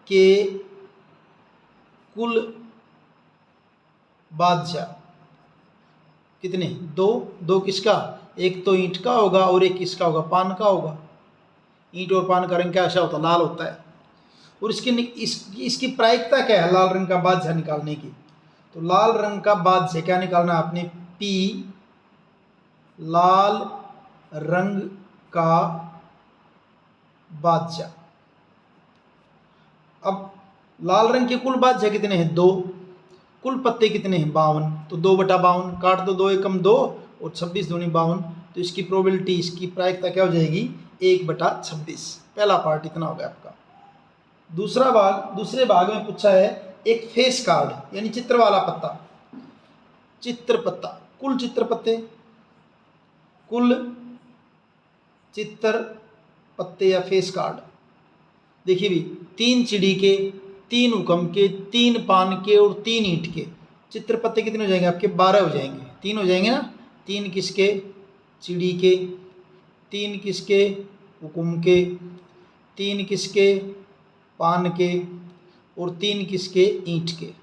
के कुल बादशाह कितने? 2 किसका? एक तो ईंट का होगा और एक किसका होगा? पान का होगा। ईंट और पान का रंग कैसा होता है? लाल होता है। और इसकी प्रायिकता क्या है लाल रंग का बादशाह निकालने की? तो लाल रंग का बादशाह क्या निकालना है आपने? पी, लाल रंग का बादशाह। अब लाल रंग के कुल बादशाह कितने हैं? 2। कुल पत्ते कितने हैं? 52। तो 2/52 काट दो, 2 एकम 2 और 26 दूनी 52। तो इसकी प्रोबेबिलिटी, इसकी प्रायिकता क्या हो जाएगी? 1/26। पहला पार्ट इतना हो गया आपका। दूसरे भाग में पूछा है एक फेस कार्ड यानी चित्र वाला पत्ता। चित्र पत्ता, कुल चित्र पत्ते, कुल चित्र पत्ते या फेस कार्ड। देखिए भी 3 चिड़ी के, 3 हुक्म के, 3 पान के और 3 ईंट के चित्र पत्ते कितने हो जाएंगे आपके? 12 हो जाएंगे। 3 हो जाएंगे ना? 3 किसके? चिड़ी के, 3 किसके? हुक्म के, 3 किसके? पान के और 3 किसके? ईंट के।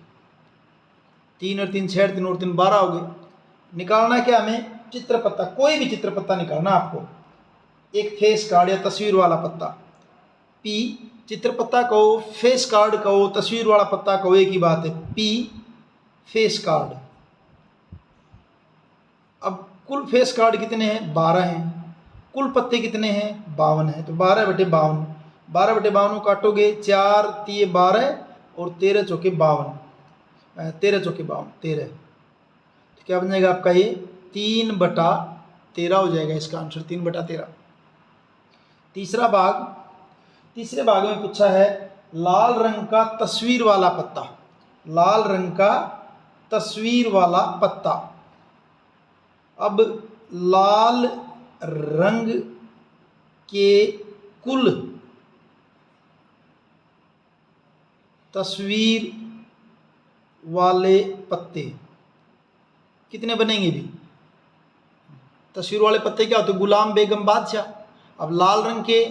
3 और 3 6, 3 और 3 12 हो गए। निकालना क्या हमें? चित्र पत्ता, कोई भी चित्र पत्ता निकालना आपको। एक फेस कार्ड या तस्वीर वाला पत्ता। पी चित्र पत्ता कहो, फेस कार्ड कहो, तस्वीर वाला पत्ता कहो, एक ही बात है। P face card. अब कुल फेस कार्ड कितने हैं? 12 हैं। कुल पत्ते कितने हैं? 52 हैं। तो 12/52, 12/52 काटोगे, 4 3 12 और 13 चौके 52, 13 चौके 52, 13। तो क्या बन जाएगा आपका? ये 3/13 हो जाएगा इसका आंसर, 3/13। तीसरे भाग में पूछा है लाल रंग का तस्वीर वाला पत्ता। लाल रंग का तस्वीर वाला पत्ता। अब लाल रंग के कुल तस्वीर वाले पत्ते कितने बनेंगे भी? तस्वीर वाले पत्ते क्या होते हैं? गुलाम, बेगम, बादशाह। अब लाल रंग के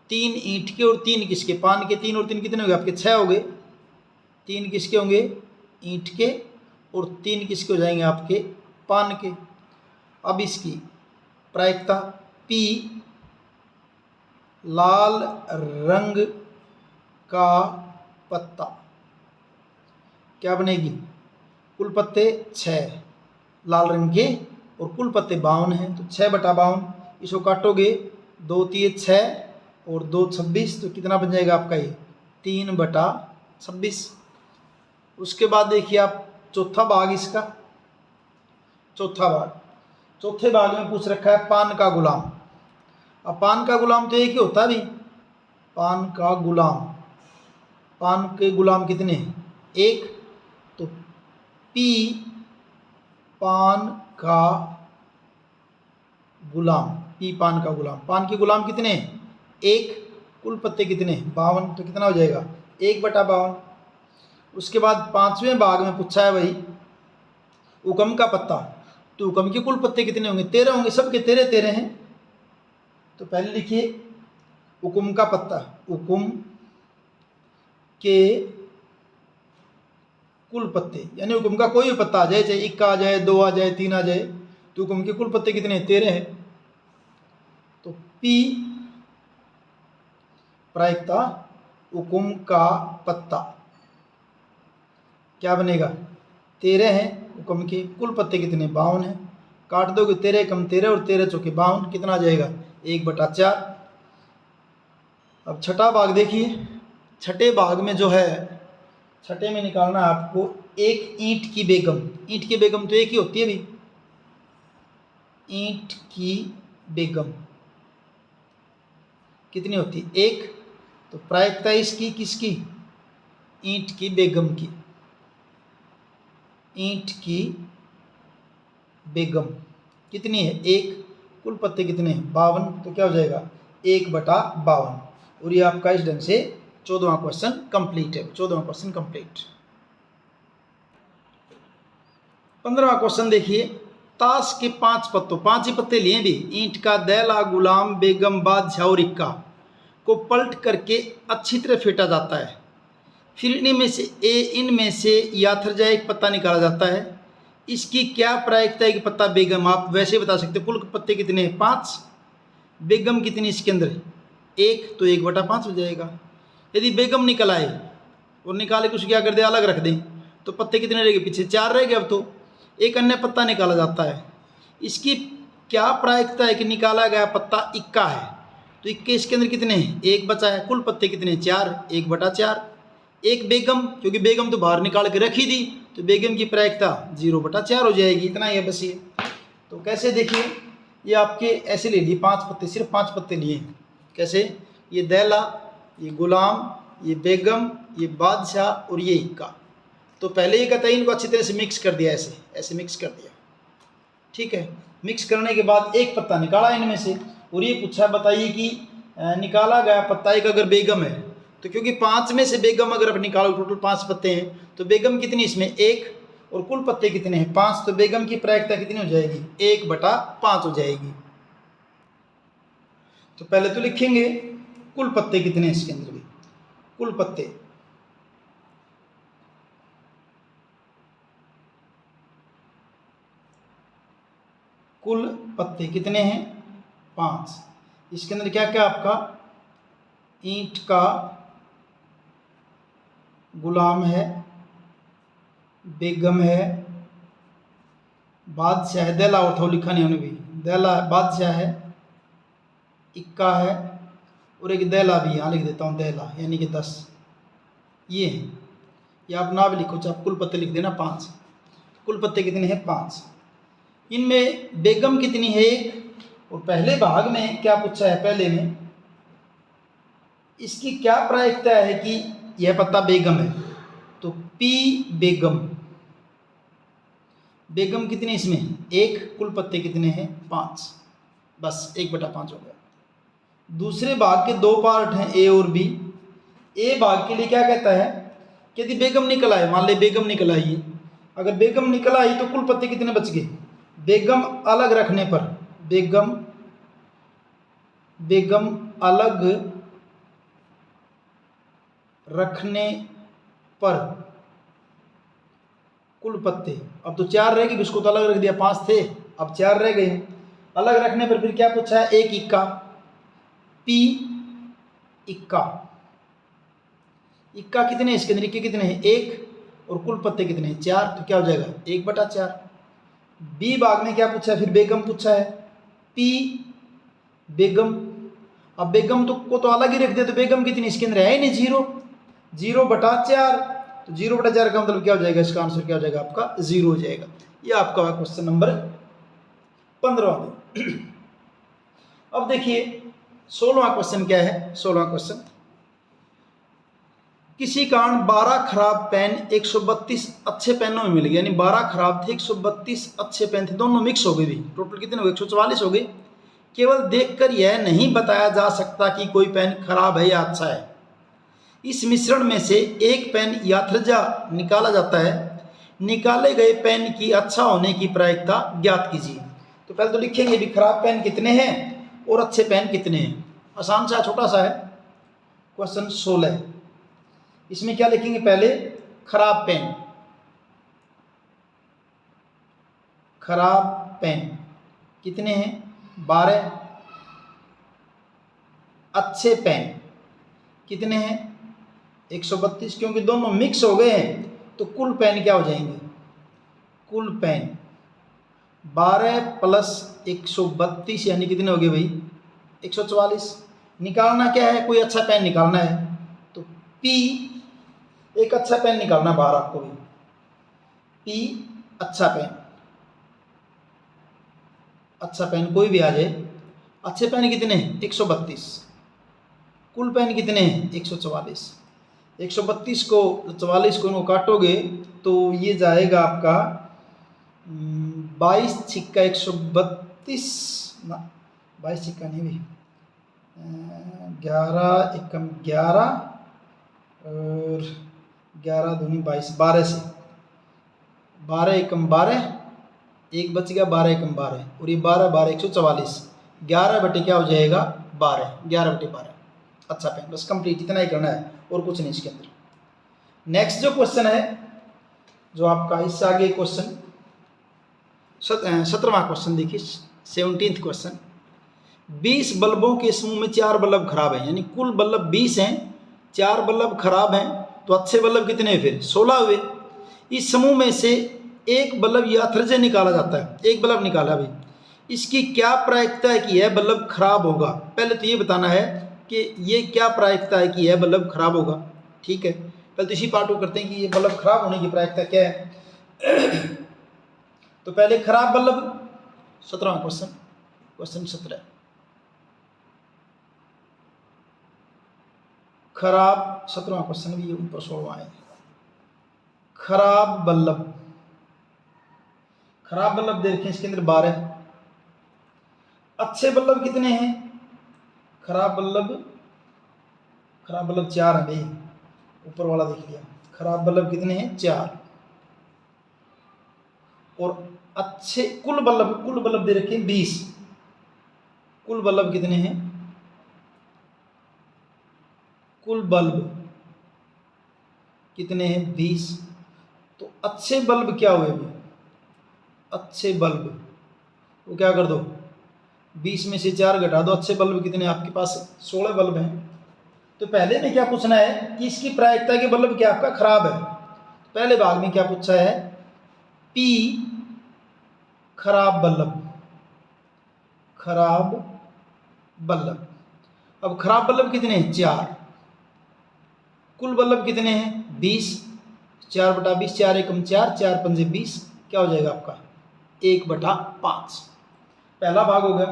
3 ईंट के और 3 किसके, पान के 3 और 3 कितने हो गए आपके, 6 हो गए। 3 किसके होंगे, ईंट के, और 3 किसके हो जाएंगे आपके, पान के। अब इसकी प्रायिकता P लाल रंग का पत्ता क्या बनेगी, कुल पत्ते 6 लाल रंग के और कुल पत्ते 52 हैं, तो 6/52, इसको काटोगे 2 3 6 और 2 26, तो कितना बन जाएगा आपका ये 3/26। उसके बाद देखिए आप चौथा भाग इसका, चौथे भाग में पूछ रखा है पान का गुलाम। अब पान का गुलाम तो एक ही होता है भी, पान का गुलाम, पान के गुलाम कितने हैं, 1, तो P पान का गुलाम, P पान का गुलाम, पान के गुलाम कितने हैं, 1, कुल पत्ते कितने हैं 52, तो कितना हो जाएगा 1/52। उसके बाद 5वें भाग में पूछा है भाई हुक्म का पत्ता, तो हुक्म के कुल पत्ते कितने होंगे, 13 होंगे, सबके 13 13 हैं। तो पहले लिखिए हुक्म का पत्ता, हुक्म के कुल पत्ते, यानी हुक्म का कोई भी पत्ता आ जाए, चाहे 1 आ जाए, 2 आ जाए, 3 आ जाए, तो हुक्म के कुल पत्ते कितने हैं, 13 हैं। तो P प्रायिकता हुक्म का पत्ता क्या बनेगा, 13 है, हुक्म के कुल पत्ते कितने 52 हैं, काट दोगे 13 कम 13 और 13 चौके 52, कितना आ जाएगा 1/4। अब छठा भाग देखिए, छठे भाग में जो है, छठे में निकालना है आपको एक ईंट की बेगम। ईंट की बेगम तो एक ही होती है भी, ईंट की बेगम कितनी होती है, 1, तो प्रायिकता इसकी किसकी, ईंट की बेगम की, ईंट की बेगम कितनी है 1, कुल पत्ते कितने हैं 52, तो क्या हो जाएगा 1/52। और ये आपका इस ढंग से 14वां क्वेश्चन कंप्लीट है, 14वां क्वेश्चन कंप्लीट। 15वां क्वेश्चन देखिए, ताश के 5 पत्तों, 5 ही पत्ते लिए भी, ईंट का, दैला, गुलाम, बेगम, बादशाह और इक्का को पलट करके अच्छी तरह फेंटा जाता है, फिर इनमें से याथरजा एक पत्ता निकाला जाता है, इसकी क्या प्रायिकता है कि पत्ता बेगम, आप वैसे बता सकते हो, कुल पत्ते कितने हैं 5, बेगम कितनी इसके अंदर 1, तो 1/5 हो जाएगा। यदि बेगम निकल आए और निकाले कुछ क्या कर दे, अलग रख दें, तो पत्ते कितने रह गए, पीछे 4 रह गए। अब तो एक अन्य पत्ता निकाला जाता है, इसकी क्या प्रायिकता है कि निकाला गया पत्ता इक्का है, तो इक्के इसके अंदर कितने हैं 1 बचा है, कुल पत्ते कितने 4, 1/4। एक बेगम, क्योंकि बेगम तो बाहर निकाल के रखी दी, तो बेगम की प्रायिकता 0/4 हो जाएगी, इतना ही है बस ये। तो कैसे देखिए, ये आपके ऐसे ले लिए 5 पत्ते, सिर्फ 5 पत्ते लिए, कैसे, ये दैला, ये गुलाम, ये बेगम, ये बादशाह और ये इक्का। तो पहले ये कहता है इनको अच्छी तरह से मिक्स कर दिया, ऐसे ऐसे मिक्स कर दिया, ठीक है। मिक्स करने के बाद एक पत्ता निकाला इनमें से, और ये पूछा बताइए कि निकाला गया पत्ता एक अगर बेगम है, तो क्योंकि 5 में से बेगम अगर आप निकालो, टोटल 5 पत्ते हैं, तो बेगम कितनी इसमें 1, और कुल पत्ते कितने हैं 5, तो बेगम की प्रायिकता कितनी हो जाएगी 1/5 हो जाएगी। तो पहले तो लिखेंगे कुल पत्ते कितने हैं इसके अंदर भी, कुल पत्ते, कुल पत्ते कितने हैं 5। इसके अंदर क्या क्या आपका, ईंट का गुलाम है, बेगम है, बादशाह है, दैला और था लिखा नहीं उन्हें भी, दैला बादशाह है, इक्का है, और एक दैला भी यहाँ लिख देता हूँ, दैला यानी कि 10, ये है। या आप ना भी लिखो, चाहे आप कुल पत्ते लिख देना 5, कुल पत्ते कितने हैं 5। इनमें बेगम कितनी है 1, और पहले भाग में क्या पूछा है, पहले में इसकी क्या प्रायिकता है कि यह पत्ता बेगम है, तो P बेगम, बेगम कितनी इसमें 1, कुल पत्ते कितने हैं 5, बस 1/5 हो गया। दूसरे भाग के 2 पार्ट हैं A और B। A भाग के लिए क्या कहता है कि यदि बेगम निकल आए, मान ले बेगम निकल आई, अगर बेगम निकल आई तो कुल पत्ते कितने बच गए, बेगम अलग रखने पर, बेगम बेगम अलग रखने पर कुल पत्ते, अब तो 4 रह गए, इसको तो अलग रख दिया, 5 थे अब 4 रह गए। अलग रखने पर फिर क्या पूछा है, 1 इक्का, पी इक्का, इक्का कितने इसके अंदर, इक्के कितने हैं 1, और कुल पत्ते कितने हैं 4, तो क्या हो जाएगा 1/4। बी भाग में क्या पूछा है, फिर बेगम पूछा है, पी बेगम, अब बेगम को तो अलग ही रख दिया, तो बेगम कितनी इसके अंदर है ही नहीं 0, 0/4, तो 0/4 का मतलब क्या हो जाएगा, इसका आंसर क्या हो जाएगा आपका 0 हो जाएगा। ये आपका क्वेश्चन नंबर 15 में। अब देखिए 16वां क्वेश्चन क्या है, 16वां क्वेश्चन, किसी कारण 12 खराब पेन 132 अच्छे पेनों में मिल गए, यानी 12 खराब थे 132 अच्छे पेन थे, दोनों मिक्स हो गए भी, टोटल कितने हो गए 144 हो गए। केवल देखकर यह नहीं बताया जा सकता कि कोई पेन खराब है या अच्छा है, इस मिश्रण में से एक पेन यात्रिजा निकाला जाता है, निकाले गए पेन की अच्छा होने की प्रायिकता ज्ञात कीजिए। तो पहले तो लिखेंगे भी खराब पेन कितने हैं और अच्छे पेन कितने हैं, आसान सा छोटा सा है क्वेश्चन 16। इसमें क्या लिखेंगे, पहले खराब पेन, खराब पेन कितने हैं 12, अच्छे पेन कितने हैं 132, क्योंकि दोनों मिक्स हो गए हैं तो कुल पेन क्या हो जाएंगे, कुल पेन 12 + 132 यानी कितने हो गए भाई 144। निकालना क्या है, कोई अच्छा पेन निकालना है, तो पी एक अच्छा पेन निकालना बाहर आपको भी, पी अच्छा पेन, अच्छा पेन कोई भी आ जाए, अच्छे पेन कितने हैं 132, कुल पेन कितने हैं 144, 132 को 44 को काटोगे तो ये जाएगा आपका 22 छिक्का 132 ना, 22 छिक्का नहीं भी, 11 एकम 11 और 11 दूनी 22, 12 से 12 एकम 12, एक बच गया 12 एकम 12, और ये 12 12 144, 11 बटे क्या हो जाएगा 12, 11/12। अच्छा पेन, बस कंप्लीट इतना ही करना है और कुछ नहीं इसके अंदर। नेक्स्ट जो क्वेश्चन है जो आपका इससे आगे क्वेश्चन 17वां क्वेश्चन देखिए, 17th क्वेश्चन, 20 बल्बों के समूह में 4 बल्ब खराब हैं, यानी कुल बल्ब 20 हैं, 4 बल्ब खराब हैं, तो अच्छे बल्ब कितने हैं फिर 16 हुए। इस समूह में से एक बल्ब यात्रिजा निकाला जाता है, एक बल्ब निकाला भाई, इसकी क्या प्रायिकता है कि यह बल्ब खराब होगा, पहले तो ये बताना है कि ये क्या प्रायिकता है कि यह बल्ब खराब होगा। ठीक है, पहले तो इसी पार्ट को करते हैं कि ये बल्ब खराब होने की प्रायिकता क्या है। तो पहले खराब बल्ब, 17वां क्वेश्चन, क्वेश्चन 17, खराब 17वां क्वेश्चन भी ऊपर 16वां है, खराब बल्ब, खराब बल्ब देखें इसके अंदर 12, अच्छे बल्ब कितने हैं, खराब बल्ब 4 है भाई, ऊपर वाला देख लिया, खराब बल्ब कितने हैं 4, और अच्छे कुल बल्ब दे रखे 20, कुल बल्ब कितने हैं, कुल बल्ब कितने हैं 20, तो अच्छे बल्ब क्या हुए भी, अच्छे बल्ब वो क्या कर दो 20 में से 4 घटा दो, अच्छे बल्ब कितने आपके पास 16 बल्ब हैं। तो पहले में क्या पूछना है कि इसकी प्रायिकता के बल्ब क्या आपका खराब है, पहले भाग में क्या पूछा है, पी खराब बल्ब, खराब बल्ब, अब खराब बल्ब कितने हैं 4, कुल बल्ब कितने हैं 20, 4/20, 4 एकम 4, 4 पंजे 20, क्या हो जाएगा आपका 1/5, पहला भाग हो गया।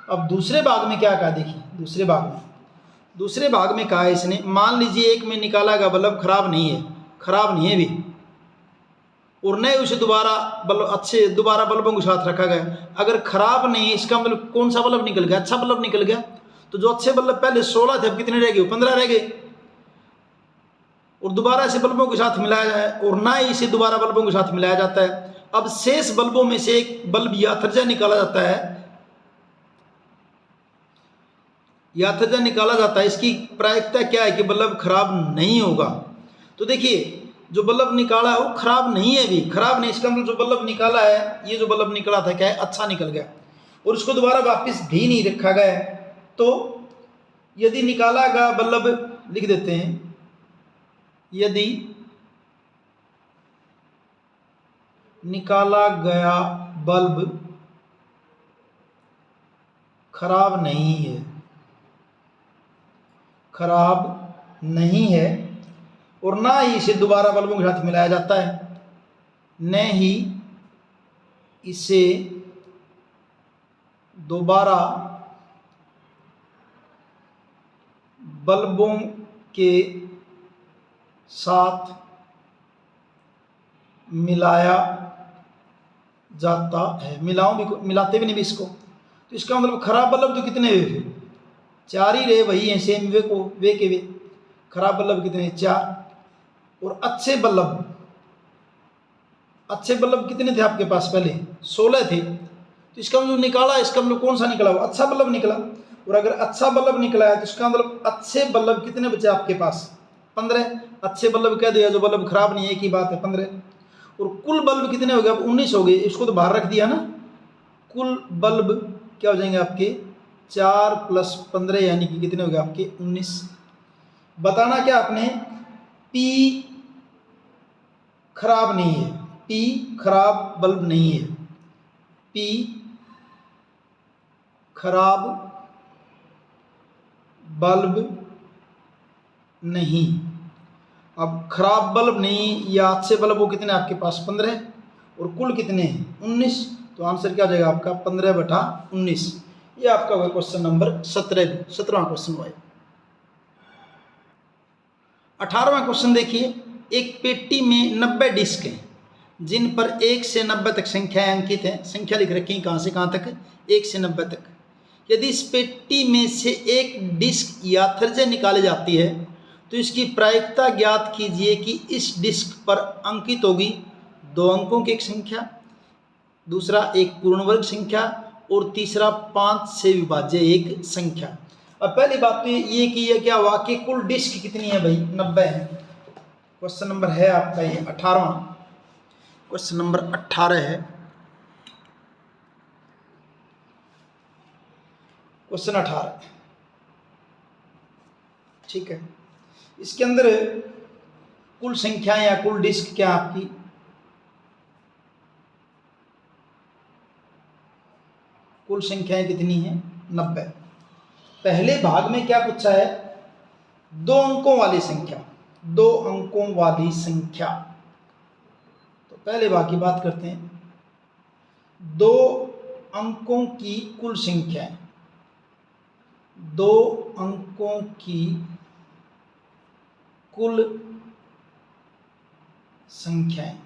अब दूसरे भाग में क्या कहा देखिए, दूसरे भाग में कहा है इसने, मान लीजिए एक में निकाला गया बल्ब खराब नहीं है भी, और नए उसे दोबारा बल्बों के साथ रखा गया, अगर खराब नहीं है इसका मतलब कौन सा बल्ब निकल गया, अच्छा बल्ब निकल गया, तो जो अच्छे बल्ब पहले 16 थे अब कितने रह गए 15 रह गए, और दोबारा इसे बल्बों के साथ मिलाया जाए और ना ही इसे दोबारा बल्बों के साथ मिलाया जाता है। अब शेष बल्बों में से एक बल्ब यात्रिजा निकाला जाता है, याथजा निकाला जाता है, इसकी प्रायिकता क्या है कि बल्ब खराब नहीं होगा। तो देखिए जो बल्ब निकाला है वो खराब नहीं है, भी खराब नहीं, इसका मतलब जो बल्ब निकाला है, ये जो बल्ब निकला था क्या है, अच्छा निकल गया और उसको दोबारा वापस भी नहीं रखा गया है। तो यदि निकाला गया बल्ब, लिख देते हैं, यदि निकाला गया बल्ब खराब नहीं है, खराब नहीं है, और ना ही इसे दोबारा बल्बों के साथ मिलाया जाता है, न ही इसे दोबारा बल्बों के साथ मिलाया जाता है, मिलाते भी नहीं भी इसको। तो इसका मतलब खराब बल्ब तो कितने हुए फिर, 4 ही रहे, वही हैं सेम वे के वे। खराब बल्ब कितने, 4। और अच्छे बल्ब कितने थे आपके पास पहले, 16 थे। तो इसका मतलब निकाला, इसका मतलब कौन सा निकला, वो अच्छा बल्ब निकला। और अगर अच्छा बल्ब निकला है तो इसका मतलब अच्छे बल्ब कितने बचे आपके पास, 15। अच्छे बल्ब कह दिया, जो बल्ब खराब नहीं है, एक ही बात है, 15। और कुल बल्ब कितने हो गए, अब 19 हो गए, इसको तो बाहर रख दिया ना। कुल बल्ब क्या हो जाएंगे आपके, 4 + 15 यानी कि कितने हो गए आपके, 19। बताना क्या आपने, पी खराब नहीं है, पी खराब बल्ब नहीं है, पी खराब बल्ब नहीं। अब खराब बल्ब नहीं या अच्छे बल्ब वो कितने आपके पास, 15, और कुल कितने हैं, 19। तो आंसर क्या हो जाएगा आपका, 15/19। ये आपका हुआ क्वेश्चन नंबर 17वां क्वेश्चन हुआ। 18वां क्वेश्चन देखिए, एक पेटी में 90 डिस्क हैं जिन पर 1 से 90 तक संख्याएं अंकित हैं। संख्या लिख रखी है कहाँ से कहाँ तक, 1 से 90 तक। यदि इस पेटी में से एक डिस्क याथर्जे निकाली जाती है तो इसकी प्रायिकता ज्ञात कीजिए कि इस डिस्क पर अंकित होगी 2 अंकों की एक संख्या, दूसरा एक पूर्ण वर्ग संख्या, और तीसरा 5 से विभाज्य एक संख्या। अब पहली बात तो ये कि ये क्या हुआ कि कुल डिस्क कितनी है भाई, 90 है। क्वेश्चन नंबर है आपका ये 18वां, क्वेश्चन नंबर 18 है, क्वेश्चन 18, ठीक है। इसके अंदर कुल संख्याएं या कुल डिस्क क्या आपकी, कुल संख्याएं कितनी हैं, 90। पहले भाग में क्या पूछा है, 2 अंकों वाली संख्या, 2 अंकों वाली संख्या। तो पहले भाग की बात करते हैं, 2 अंकों की कुल संख्याएं, 2 अंकों की कुल संख्याएं।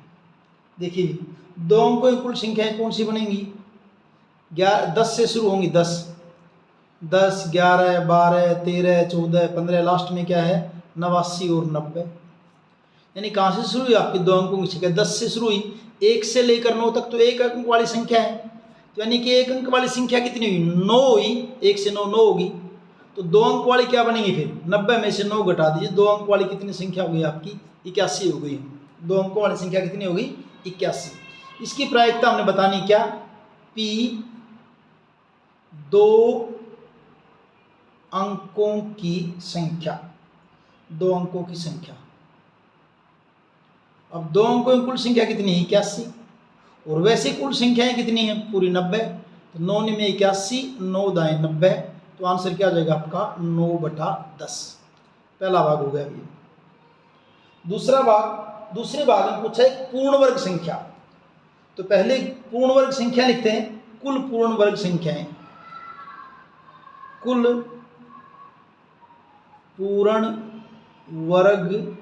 देखिए 2 अंकों की कुल संख्याएं कौन सी बनेंगी, 10 से शुरू होंगी, 10, 11, 12, 13, 14, 15, लास्ट में क्या है 89 और 90। यानी कहाँ से शुरू हुई आपकी 2 अंकों की संख्या, 10 से शुरू हुई, 1 से लेकर 9 तक तो 1 अंक वाली संख्या है। तो यानी कि 1 अंक वाली संख्या कितनी हुई, 9 हुई, 1 से 9 होगी। तो 2 अंक वाली क्या बनेगी फिर, 90 में से 9 घटा दीजिए, 2 अंक वाली कितनी संख्या हो गई आपकी, 81 हो गई। 2 अंकों वाली संख्या कितनी हो गई, 81। इसकी प्रायिकता हमने बतानी क्या, P 2 अंकों की संख्या, 2 अंकों की संख्या। अब 2 अंकों की कुल संख्या कितनी है, 81, और वैसे कुल संख्याएं कितनी है, पूरी 90। तो 9 में 81, 9 दाएं 90। तो आंसर क्या आ जाएगा आपका, 9/10। पहला भाग हो गया ये। दूसरे भाग में पूछा है पूर्ण वर्ग संख्या। तो पहले पूर्ण वर्ग संख्या लिखते हैं, कुल पूर्ण वर्ग संख्याएं, कुल पूर्ण वर्ग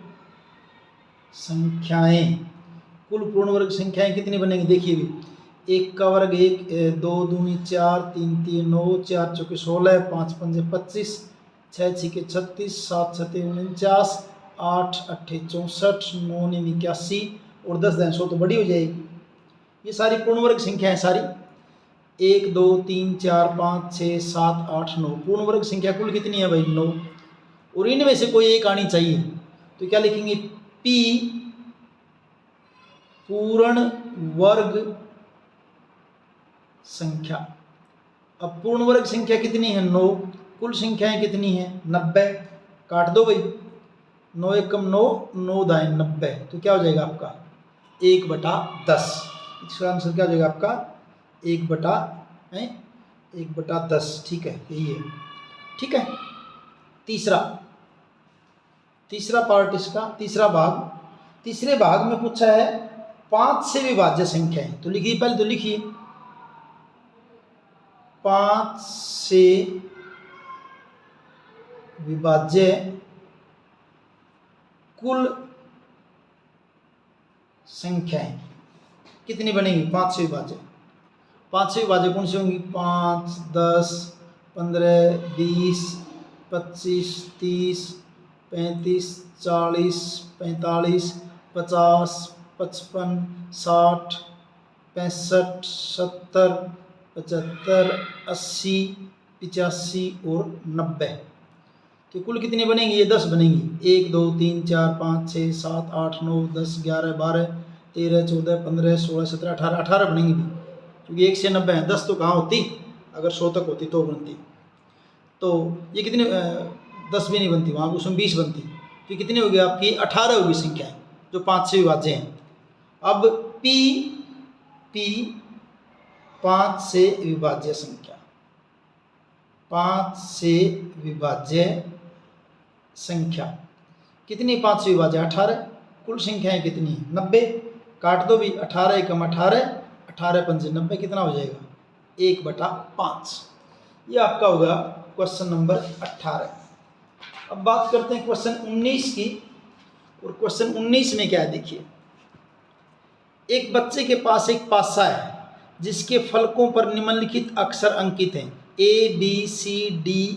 संख्याएं, कुल पूर्ण वर्ग संख्याएं कितनी बनेंगी, देखिए भी, 1 का वर्ग 1, 2 दूनी 4, 3 3 9, 4 चौके 16, 5 पंजे 25, 6 छिके 36, 7 सते 49, 8 अट्ठे 64, 9 निम 81 और 10 दाएं 100, तो बड़ी हो जाएगी। ये सारी पूर्ण वर्ग संख्याएं सारी। 1 2 3 4 5 6 7 8 9। पूर्ण वर्ग संख्या कुल कितनी है भाई? 9। और इनमें से कोई एक आनी चाहिए, तो क्या लिखेंगे? P पूर्ण वर्ग संख्या। अब पूर्ण वर्ग संख्या कितनी है? 9। कुल संख्याएं कितनी है? 90। काट दो भाई, 9 एकम 9, 9 दाएं 90। तो क्या हो जाएगा आपका? 1/10। इसका आंसर क्या हो जाएगा आपका? 1/10। ठीक है, यही है। ठीक है। तीसरा पार्ट इसका, तीसरा भाग। तीसरे भाग में पूछा है 5 से विभाज्य संख्याएं। तो लिखिए, पहले तो लिखिए 5 से विभाज्य कुल संख्याएं कितनी बनेगी? 5 से विभाज्य। 5 से विभाज्य कौन सी होंगी? 5 10 15 20 25 30 35 40 45 50 55 60 65 70 75 80 85 और 90। तो कुल कितनी बनेंगी? ये 10 बनेंगी। 1 2 3 4 5 6 7 8 9 10 11 12 13 14 15 16 17 18 18 बनेंगी भी, क्योंकि 1 से 90 है। 10 तो कहाँ होती, अगर 100 तक होती तो बनती। तो ये कितनी 10 भी नहीं बनती, वहाँ उसमें 20 बनती। तो कितनी होगी आपकी? 18 होगी संख्याएं जो 5 से विभाज्य हैं। अब P 5 से विभाज्य संख्या, 5 से विभाज्य संख्या कितनी? 5 से विभाज्य 18। कुल संख्याएं कितनी है? 90। काट दो भी, 18 एकम 18, 18 पंजे 90। कितना हो जाएगा? 1/5। ये आपका होगा क्वेश्चन नंबर 18। अब बात करते हैं क्वेश्चन 19 की। और क्वेश्चन 19 में क्या है देखिए, एक बच्चे के पास एक पासा है जिसके फलकों पर निम्नलिखित अक्षर अंकित हैं ABCDEA।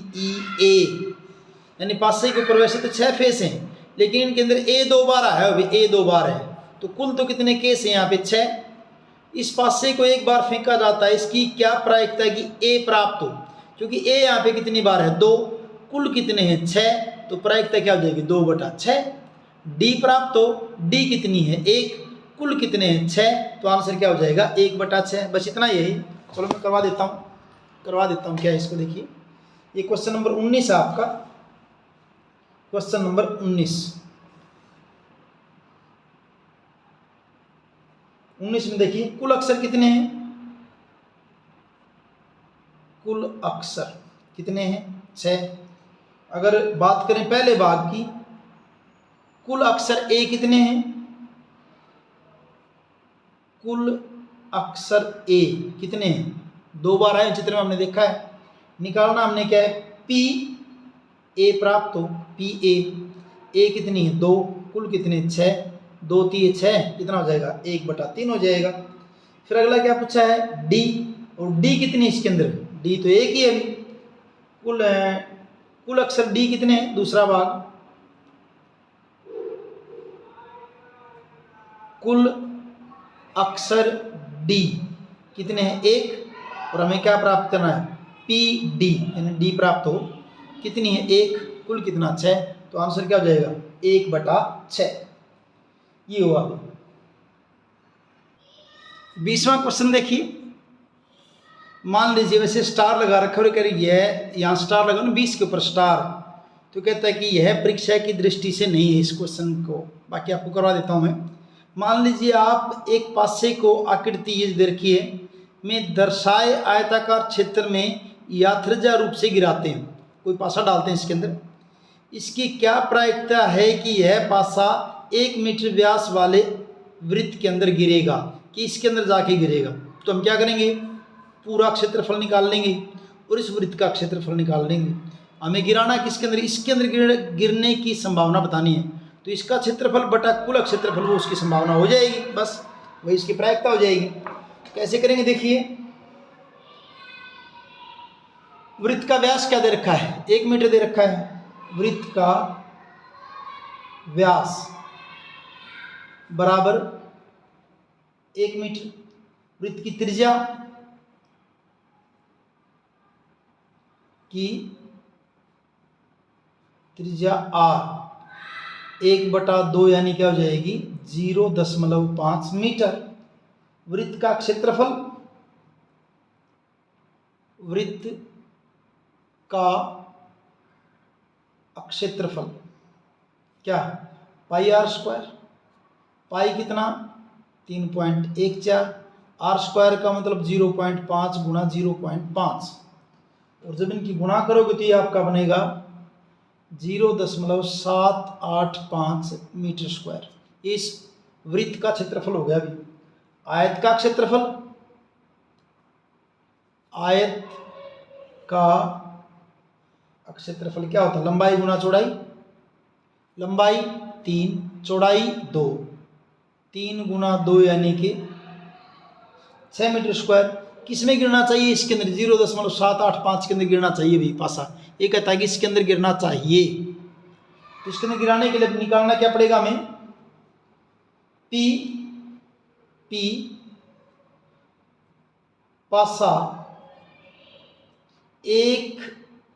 यानी पासे के ऊपर वैसे तो 6 फेस हैं, लेकिन इनके अंदर ए 2 बार है, अभी ए 2 बार है। तो कुल तो कितने केस हैं यहाँ पे? 6। इस पासे को एक बार फेंका जाता है, इसकी क्या प्रायिकता है कि ए प्राप्त हो? क्योंकि ए यहाँ पे कितनी बार है? 2। कुल कितने हैं? 6। तो प्रायिकता क्या हो जाएगी? 2/6। डी प्राप्त हो, डी कितनी है? 1। कुल कितने हैं? 6। तो आंसर क्या हो जाएगा? 1/6। बस इतना यही। चलो मैं करवा देता हूँ क्या है इसको। देखिए, ये क्वेश्चन नंबर 19 है आपका। क्वेश्चन नंबर 19 में देखिए, कुल अक्षर कितने हैं? कुल अक्षर कितने हैं? 6। अगर बात करें पहले भाग की, कुल अक्षर ए कितने हैं? कुल अक्षर ए कितने हैं? 2 बार आए चित्र में, हमने देखा है। निकालना हमने क्या है? पी ए प्राप्त हो, पी ए कितनी है? 2। कुल कितने? 6। 2 3 6, कितना हो जाएगा? 1/3 हो जाएगा। फिर अगला क्या पूछा है? डी। और डी कितनी है इसके अंदर? डी तो एक ही है अभी। कुल अक्षर डी कितने हैं? दूसरा भाग, कुल अक्षर डी कितने हैं? 1। और हमें क्या प्राप्त करना है? पी डी, यानी डी प्राप्त हो, कितनी है? 1। कुल कितना? 6। तो आंसर क्या हो जाएगा? 1/6। ये हुआ। 20वां क्वेश्चन देखिए। मान लीजिए वैसे स्टार लगा रखा और कह रही है, यहाँ स्टार लगा ना 20 के ऊपर स्टार, तो कहता है कि यह परीक्षा की दृष्टि से नहीं है इस क्वेश्चन को। बाकी आपको करवा देता हूँ मैं। मान लीजिए आप एक पासे को आकृति ये देखिए में दर्शाए आयताकार क्षेत्र में यात्रिजा रूप से गिराते हैं, कोई पासा डालते हैं इसके अंदर। इसकी क्या प्रायिकता है कि यह पासा 1 मीटर व्यास वाले वृत्त के अंदर गिरेगा, कि इसके अंदर जाके गिरेगा? तो हम क्या करेंगे? पूरा क्षेत्रफल निकाल लेंगे और इस वृत्त का क्षेत्रफल निकाल लेंगे। हमें गिराना किसके अंदर? इसके अंदर गिरने की संभावना बतानी है। तो इसका क्षेत्रफल बटा कुल क्षेत्रफल, वो उसकी संभावना हो जाएगी, बस वही इसकी प्रायिकता हो जाएगी। कैसे करेंगे देखिए, वृत्त का व्यास क्या दे रखा है? 1 मीटर दे रखा है। वृत्त का व्यास बराबर 1 मीटर। वृत्त की त्रिज्या की त्रिज्या r 1/2 यानी क्या हो जाएगी 0.5 मीटर। वृत्त का क्षेत्रफल, वृत्त का क्षेत्रफल क्या, पाई r स्क्वायर। पाई कितना 3.14, आर स्क्वायर का मतलब 0.5 गुणा 0.5, और जब इनकी गुणा करोगे तो ये आपका बनेगा 0.785 मीटर स्क्वायर। इस वृत्त का क्षेत्रफल हो गया। अभी आयत का क्षेत्रफल, आयत का क्षेत्रफल क्या होता है, लंबाई गुना चौड़ाई। लंबाई 3, चौड़ाई 2, 3 गुना 2 यानी कि 6 मीटर स्क्वायर। किसमें गिरना चाहिए, इसके अंदर 0.785 के अंदर गिरना चाहिए भाई पासा। ये कहता है कि इसके अंदर गिरना चाहिए, तो इसके अंदर गिराने के लिए निकालना क्या पड़ेगा हमें, पी पासा 1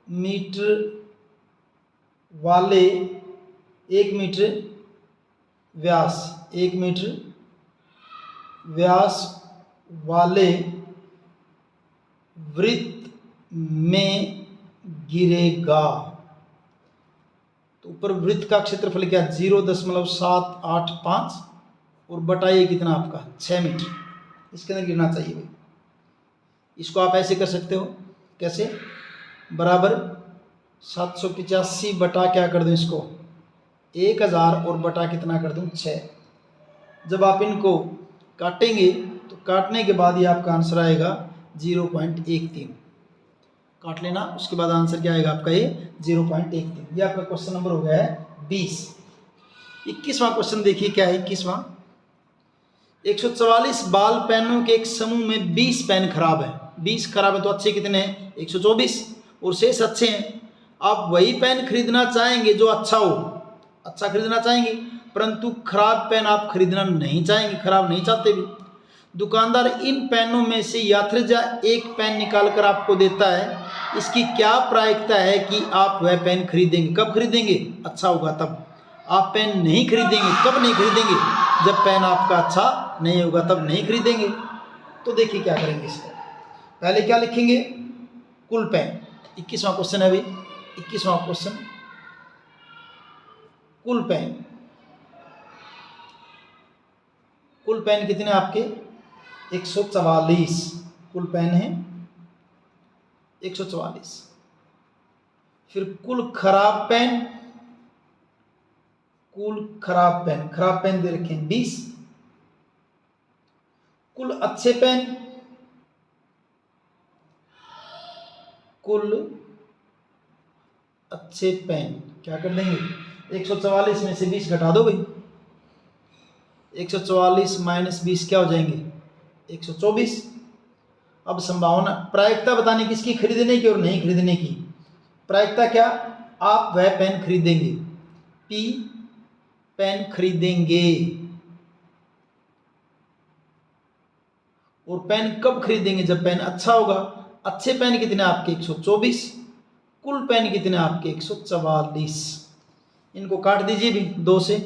मीटर वाले, 1 मीटर व्यास, 1 मीटर व्यास वाले वृत्त में गिरेगा। तो ऊपर वृत्त का क्षेत्रफल क्या 0.785 और बटाइए कितना आपका 6 मीटर, इसके अंदर गिरना चाहिए भाई। इसको आप ऐसे कर सकते हो, कैसे, बराबर 785 बटा क्या कर दूं इसको 1000 और बटा कितना कर दूं 6। जब आप इनको काटेंगे तो काटने के बाद ये आपका आंसर आएगा 0.13। काट लेना, उसके बाद आंसर क्या आएगा आपका ये 0.13। ये आपका क्वेश्चन नंबर हो गया है 20। 21वां क्वेश्चन देखिए क्या है 21वां। 144 बाल पेनों के एक समूह में 20 पेन खराब है। 20 खराब है तो अच्छे कितने हैं 124, और शेष अच्छे हैं। आप वही पेन खरीदना चाहेंगे जो अच्छा हो, अच्छा खरीदना चाहेंगे, परंतु खराब पेन आप खरीदना नहीं चाहेंगे, खराब नहीं चाहते भी। दुकानदार इन पेनों में से यात्रिजा एक पेन निकाल कर आपको देता है। इसकी क्या प्रायिकता है कि आप वह पेन खरीदेंगे। कब खरीदेंगे, अच्छा होगा तब। आप पेन नहीं खरीदेंगे, कब नहीं खरीदेंगे, जब पेन आपका अच्छा नहीं होगा तब नहीं खरीदेंगे। तो देखिए क्या करेंगे इसका, पहले क्या लिखेंगे, कुल पेन। 21वां क्वेश्चन है अभी, 21वां क्वेश्चन, कुल पेन। कुल पेन कितने आपके 144, कुल पेन है 144। फिर कुल खराब पेन, कुल खराब पेन, खराब पेन दे रखे हैं 20। कुल अच्छे पेन, कुल अच्छे पेन क्या कर देंगे 144 में से 20 घटा दो भाई। 144 माइनस 20 क्या हो जाएंगे 124। अब संभावना, प्रायिकता बतानी किसकी, खरीदने की और नहीं खरीदने की। प्रायिकता क्या, आप वह पेन खरीदेंगे, पी पेन खरीदेंगे। और पेन कब खरीदेंगे, जब पेन अच्छा होगा। अच्छे पेन कितने आपके 124, कुल पेन कितने आपके 144। इनको काट दीजिए भी 2 से,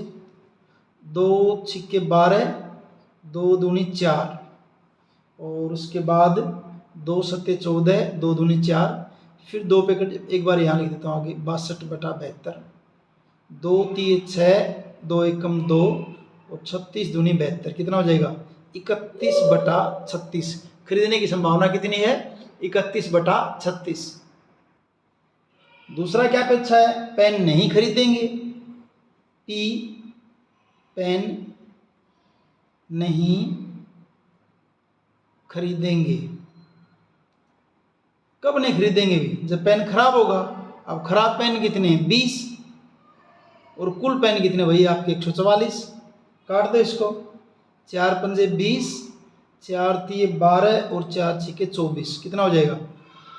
2 छिक्के 12, 2 दूनी 4, और उसके बाद 2 सत्ते 14, 2 दूनी 4, फिर 2 पे कट, एक बार यहाँ लिख देता हूँ आगे 62/72, 2 3 6, 2 एकम 2, और 36 दूनी 72, कितना हो जाएगा 31/36। खरीदने की संभावना कितनी है 31/36। दूसरा क्या पूछा है, पेन नहीं खरीदेंगे, पी पेन नहीं खरीदेंगे। कब नहीं खरीदेंगे भी, जब पेन खराब होगा। अब खराब पेन कितने हैं 20, और कुल पेन कितने भैया आपके 144। काट दो इसको, 4 पंजे 20, 4 तिये 12, और 4 छिके 24, कितना हो जाएगा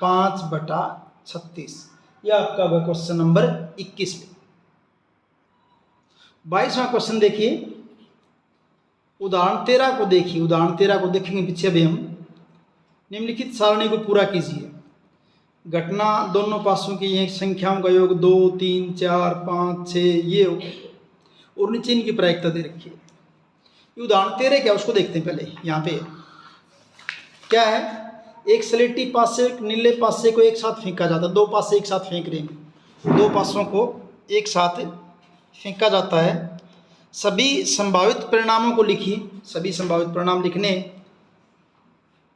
5/36। यह आपका होगा क्वेश्चन नंबर 21 में। 22वां क्वेश्चन देखिए, उदाहरण 13 को देखिए। उदाहरण 13 को देखेंगे पीछे भी हम। निम्नलिखित सारणी को पूरा कीजिए। घटना दोनों पासों की ये संख्याओं का योग 2 3 4 5 6 ये हो, और नीचे इनकी प्रायिकता दे रखी है। ये उदाहरण 13 क्या उसको देखते हैं पहले। यहाँ पे क्या है, एक स्लेटी पासे एक नीले पासे को एक साथ फेंका जाता है। दो पासे एक साथ फेंक रहे हैं, दो पासों को एक साथ फेंका जाता है। सभी संभावित परिणामों को लिखिए, सभी संभावित परिणाम लिखने,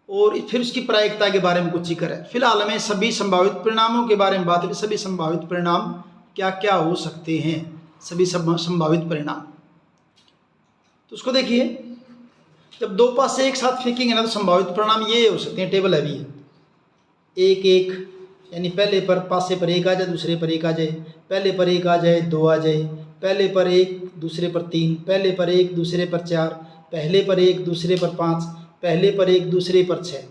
और फिर उसकी प्रायिकता के बारे में कुछ ही करें। फिलहाल हमें सभी संभावित परिणामों के बारे में बात करें। सभी संभावित परिणाम क्या क्या हो सकते हैं, सभी संभावित परिणाम। तो उसको देखिए, जब दो पासे एक साथ फेंकेंगे ना तो संभावित परिणाम ये हो सकते हैं, टेबल है भी है। एक एक यानी पहले पर पासे पर एक आ जाए, दूसरे पर एक आ जाए, पहले पर एक आ जाए, दो आ जाए, पहले पर एक दूसरे पर तीन, पहले पर एक दूसरे पर चार, पहले पर एक दूसरे पर पाँच, पहले पर एक दूसरे पर छः,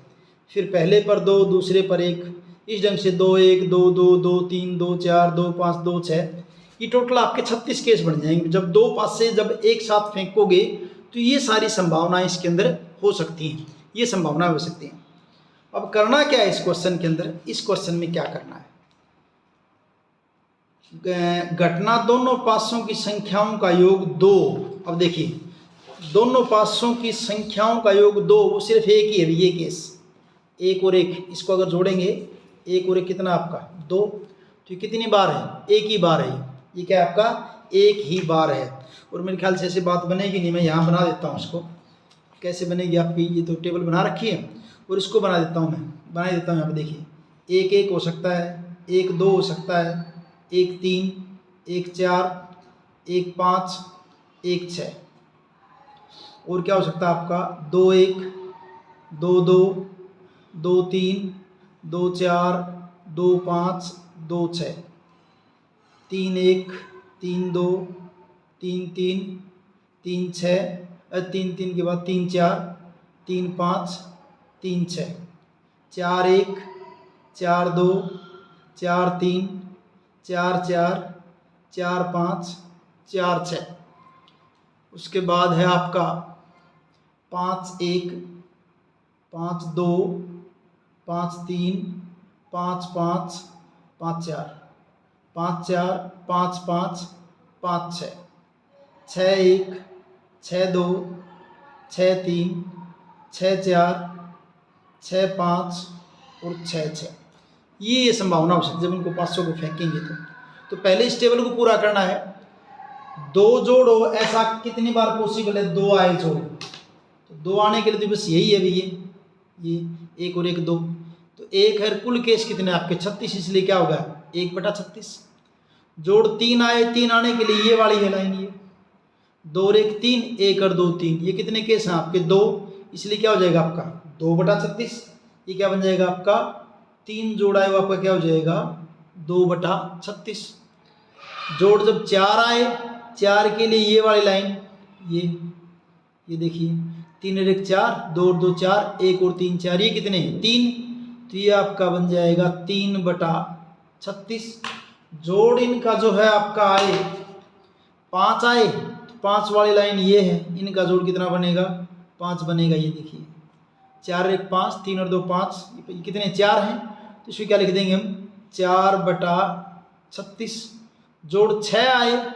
फिर पहले पर दो दूसरे पर एक। इस ढंग से 2 1 2 2 2 3 2 4 2 5 2 6, ये टोटल आपके 36 केस बन जाएंगे। जब दो पासे जब एक साथ फेंकोगे तो ये सारी संभावनाएं इसके अंदर हो सकती हैं, ये संभावनाएं हो सकती हैं। अब करना क्या है इस क्वेश्चन के अंदर, इस क्वेश्चन में क्या करना है, घटना दोनों पासों की संख्याओं का योग 2। अब देखिए, दोनों पासों की संख्याओं का योग 2, वो सिर्फ एक ही है ये केस, एक और एक, इसको अगर जोड़ेंगे एक और एक कितना आपका 2, तो कितनी बार है, एक ही बार है। ये क्या है आपका, एक ही बार है। और मेरे ख्याल से ऐसे बात बनेगी नहीं, मैं यहाँ बना देता हूँ इसको, कैसे बनेगी आपकी, ये तो टेबल बना रखी है, और इसको बना देता हूँ, मैं बना देता हूँ। यहाँ पे देखिए, एक एक हो सकता है, एक 2 हो सकता है, एक 3, एक 4, एक 5, एक 6, और क्या हो सकता है आपका 2 1 2 2 2 3 2 4 2 5 2 6, 3 1 3 2 3 3 3 6, 3 3 के बाद 3 4 3 5 3 6, 4 1 4 2 4 3 4 4 4 5 4 6। उसके बाद है आपका 5 1 5 2 5 3 5 5 5 4 5 4 5 5 5 6, 6 1 6 2 6 3 6 4 6 5 और 6 6। ये संभावना हो सकती है जब उनको 500 को फेंकेंगे तो पहले इस टेबल को पूरा करना है। 2 जोड़ो, ऐसा कितनी बार पॉसिबल है, 2 आए जोड़, तो 2 आने के लिए तो बस यही है भी, ये एक और एक 2, तो एक है। कुल केस कितने आपके 36, इसलिए क्या होगा 1/36। जोड़ 3 आए, 3 आने के लिए ये वाली है लाइन, ये 2 और 1 3, 1 और 2 3, ये कितने केस हैं आपके 2, इसलिए क्या हो जाएगा आपका 2/36। ये क्या बन जाएगा आपका, 3 जोड़ आए वो आपका क्या हो जाएगा 2/36। जोड़ जब 4 आए, 4 के लिए ये वाली लाइन, ये देखिए 3 और 1 4, 2 और 2 4, 1 और 3 4, ये कितने 3, तो ये आपका बन जाएगा 3/36। जोड़ इनका जो है आपका आए 5 आए, तो 5 वाली लाइन ये है, इनका जोड़ कितना बनेगा 5 बनेगा। ये देखिए 4 और 1 5, 3 और 2 5, कितने 4 हैं, तो इसको क्या लिख देंगे हम 4/36। जोड़ 6 आए,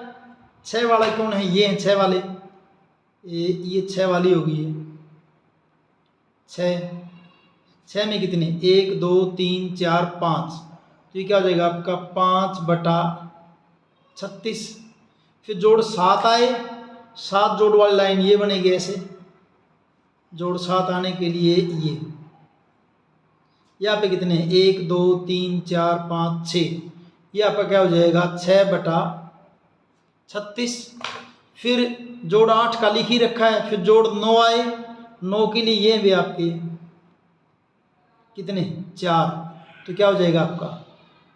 6 वाला कौन है, ये है 6 वाले, ये 6 वाली होगी, ये 6 में कितने 1 2 3 4 5, तो ये क्या हो जाएगा आपका 5/36। फिर जोड़ 7 आए, 7 जोड़ वाली लाइन ये बनेगी ऐसे, जोड़ 7 आने के लिए ये यहाँ पे कितने 1 2 3 4 5 6, ये आपका क्या हो जाएगा 6/36। फिर जोड़ 8 का लिख ही रखा है। फिर जोड़ 9 आए, 9 के लिए ये भी आपके कितने 4, तो क्या हो जाएगा आपका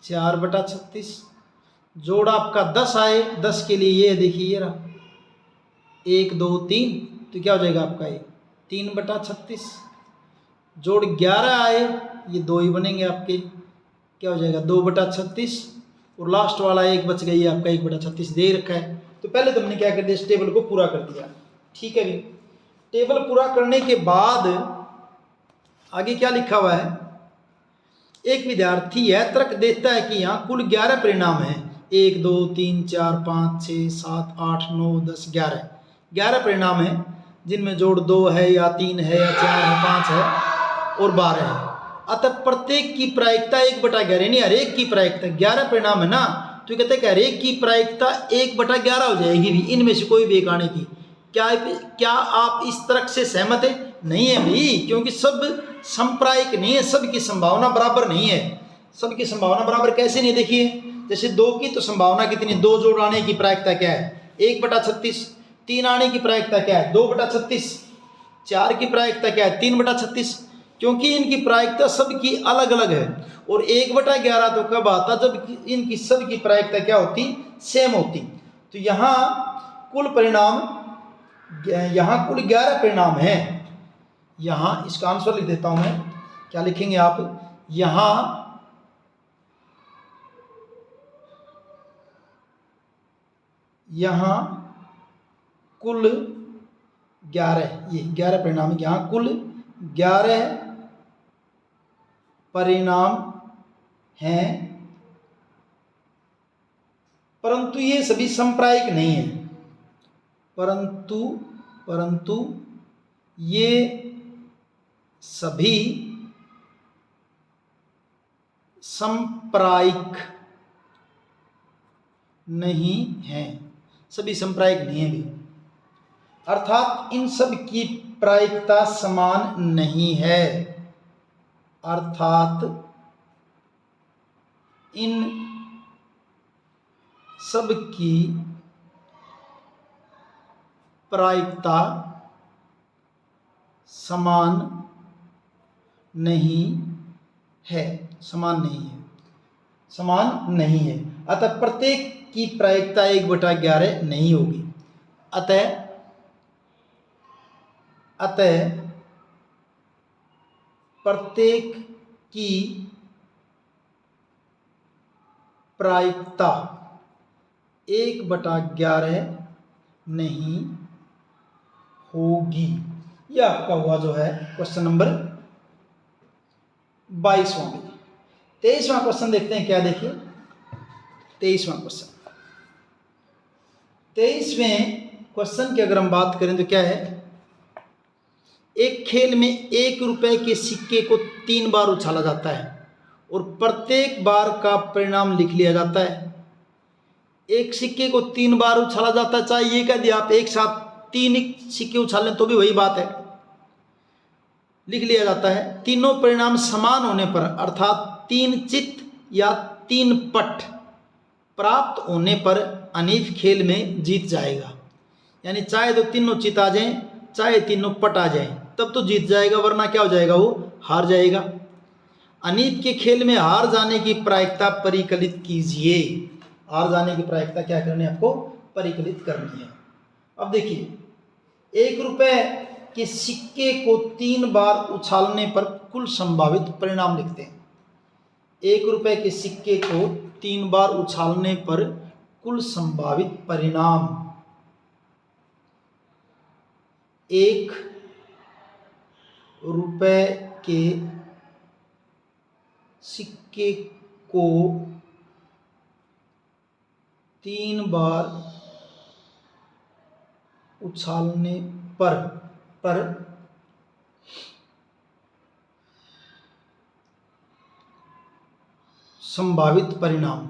4/36। जोड़ आपका 10 आए, 10 के लिए ये देखिए ये रहा 1 2 3, तो क्या हो जाएगा आपका ये 3/36। जोड़ 11 आए, ये 2 ही बनेंगे आपके, क्या हो जाएगा 2/36। और लास्ट वाला एक बच गई है आपका 1/36 दे रखा है। तो पहले तुमने क्या कर दिया, इस टेबल को पूरा कर दिया, ठीक है। टेबल पूरा करने के बाद आगे क्या लिखा हुआ है, एक विद्यार्थी यह तर्क देता है कि यहाँ कुल 11 परिणाम हैं। 1 2 3 4 5 6 7 8 9 10 11 11 परिणाम हैं, जिनमें जोड़ 2 है या 3 है या 4 है 5 है और 12 है। अतः प्रत्येक की प्रायिकता 1/11, यानी हर एक की प्रायिकता 11 परिणाम है ना, तो कहते हैं कि हर एक की प्रायिकता 1/11 हो जाएगी भी, इनमें से कोई भी एक आने की। क्या आप इस तर्क से सहमत है? नहीं है भाई, क्योंकि सब संप्रायिक नहीं है, सबकी संभावना बराबर नहीं है। सबकी संभावना बराबर कैसे नहीं? देखिए, जैसे 2 की तो संभावना कितनी? 2 जोड़ आने की प्रायिकता क्या है? 1/36। 3 आने की प्रायिकता क्या है? 2/36। 4 की प्रायिकता क्या है? 3/36। क्योंकि इनकी प्रायिकता सबकी अलग अलग है। और 1/11 तो कब आता? जब इनकी सबकी प्रायिकता क्या होती? सेम होती। तो यहाँ कुल परिणाम, यहाँ कुल 11 परिणाम हैं। यहाँ इसका आंसर लिख देता हूं मैं। क्या लिखेंगे आप? यहाँ कुल 11, ये 11 परिणाम, यहाँ कुल 11 परिणाम हैं, परंतु ये सभी संप्रायिक नहीं है। परंतु ये सभी संप्रायिक नहीं है। सभी संप्रायिक नहीं है भी, अर्थात इन सब की प्रायिकता समान नहीं है। अर्थात इन सब की प्रायिकता समान नहीं है। समान नहीं है। अतः प्रत्येक की प्रायिकता 1/11 नहीं होगी। अतः प्रत्येक की प्रायिकता 1/11 नहीं होगी। यह आपका हुआ जो है क्वेश्चन नंबर 22वां। 23वां क्वेश्चन देखते हैं क्या। देखिए 23वां क्वेश्चन। 23वें क्वेश्चन की अगर हम बात करें तो क्या है? एक खेल में 1 रुपए के सिक्के को 3 बार उछाला जाता है और प्रत्येक बार का परिणाम लिख लिया जाता है। एक सिक्के को 3 बार उछाला जाता है, चाहे ये कह दिया आप एक साथ 3 सिक्के उछालें तो भी वही बात है, लिख लिया जाता है। तीनों परिणाम समान होने पर, अर्थात 3 चित या 3 पट प्राप्त होने पर अनीफ खेल में जीत जाएगा। यानी चाहे तो तीनों चित आ जाएं, चाहे तीनों पट आ जाएं, तब तो जीत जाएगा, वरना क्या हो जाएगा? वो हार जाएगा। अनीफ के खेल में हार जाने की प्रायिकता परिकलित कीजिए। हार जाने की प्रायिकता क्या करनी है आपको? परिकलित करनी है। अब देखिए 1 रुपए के सिक्के को 3 बार उछालने पर कुल संभावित परिणाम लिखते हैं। 1 रुपए के सिक्के को 3 बार उछालने पर कुल संभावित परिणाम। 1 रुपए के सिक्के को 3 बार उछालने पर संभावित परिणाम